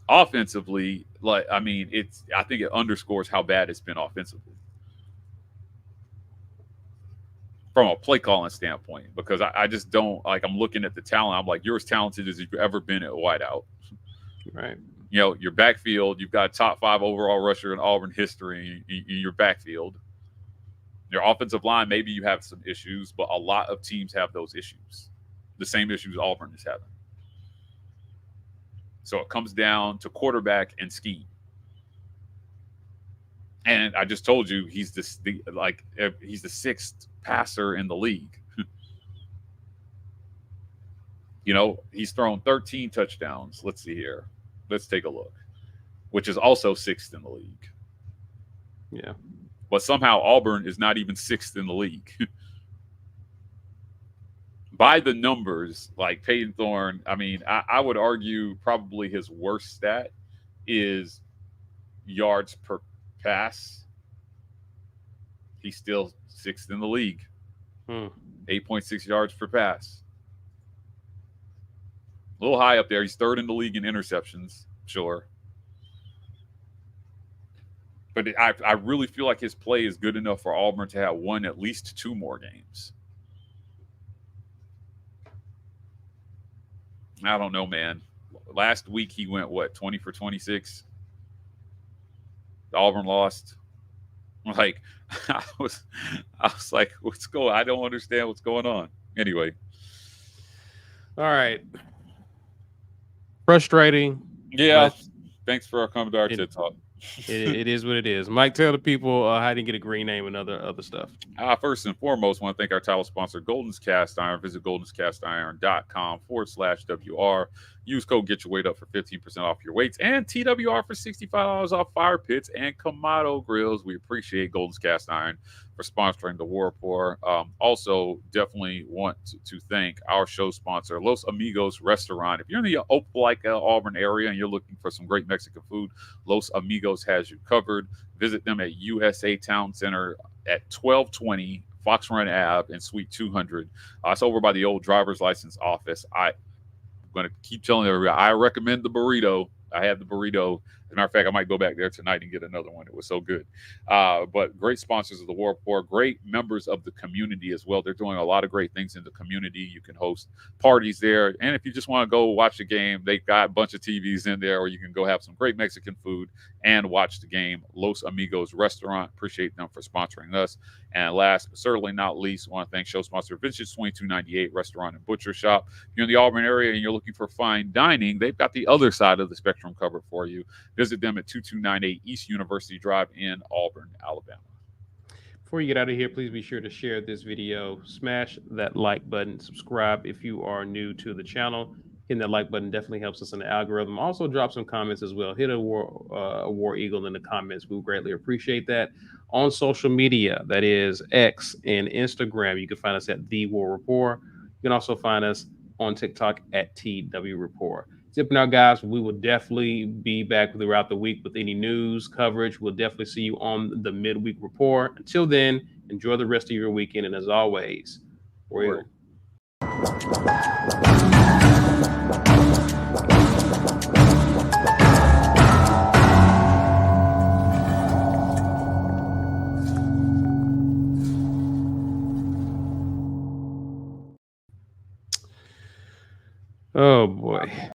Offensively, I think it underscores how bad it's been offensively from a play calling standpoint, because I just don't I'm looking at the talent. I'm like, you're as talented as you've ever been at wideout. Right. Your backfield, you've got a top 5 overall rusher in Auburn history in your backfield. Your offensive line, maybe you have some issues, but a lot of teams have those issues. The same issues Auburn is having. So it comes down to quarterback and scheme. And I just told you he's the 6th passer in the league. He's thrown 13 touchdowns. Let's see here. Let's take a look. Which is also 6th in the league. Yeah. But somehow Auburn is not even 6th in the league. By the numbers, like Peyton Thorne, I would argue probably his worst stat is yards per pass. He's still 6th in the league. 8.6 yards per pass. A little high up there. He's 3rd in the league in interceptions, sure. But I really feel like his play is good enough for Auburn to have won at least 2 more games. I don't know, man. Last week he went, 20 for 26? Auburn lost. Like, I was like, what's going on? I don't understand what's going on. Anyway. All right. Frustrating. Yeah. Thanks for coming to our TED Talk. It is what it is. Mike, tell the people how to get a green name and other stuff. First and foremost, I want to thank our title sponsor, Golden's Cast Iron. Visit goldenscastiron.com/WR. Use code Get Your Weight Up for 15% off your weights, and TWR for $65 off fire pits and Kamado grills. We appreciate Golden's Cast Iron for sponsoring the War Report. Also, definitely want to thank our show sponsor, Los Amigos Restaurant. If you're in the Opelika, Auburn area and you're looking for some great Mexican food, Los Amigos has you covered. Visit them at USA Town Center at 1220 Fox Run Ave in Suite 200. It's over by the old driver's license office. I'm going to keep telling everybody, I recommend the burrito. I had the burrito. As a matter of fact, I might go back there tonight and get another one. It was so good. But great sponsors of the War Report, great members of the community as well. They're doing a lot of great things in the community. You can host parties there. And if you just want to go watch the game, they've got a bunch of TVs in there where you can go have some great Mexican food and watch the game. Los Amigos Restaurant. Appreciate them for sponsoring us. And last but certainly not least, I want to thank show sponsor Vintage 2298 Restaurant and Butcher Shop. If you're in the Auburn area and you're looking for fine dining, they've got the other side of the spectrum covered for you. Visit them at 2298 East University Drive in Auburn, Alabama. Before you get out of here, please be sure to share this video. Smash that like button. Subscribe if you are new to the channel. Hitting that like button definitely helps us in the algorithm. Also, drop some comments as well. Hit a war eagle in the comments. We greatly appreciate that. On social media, that is X and Instagram, you can find us at The War Report. You can also find us on TikTok at TW Report. Zipping out, guys. We will definitely be back throughout the week with any news coverage. We'll definitely see you on the midweek report. Until then, enjoy the rest of your weekend. And as always, War Eagle.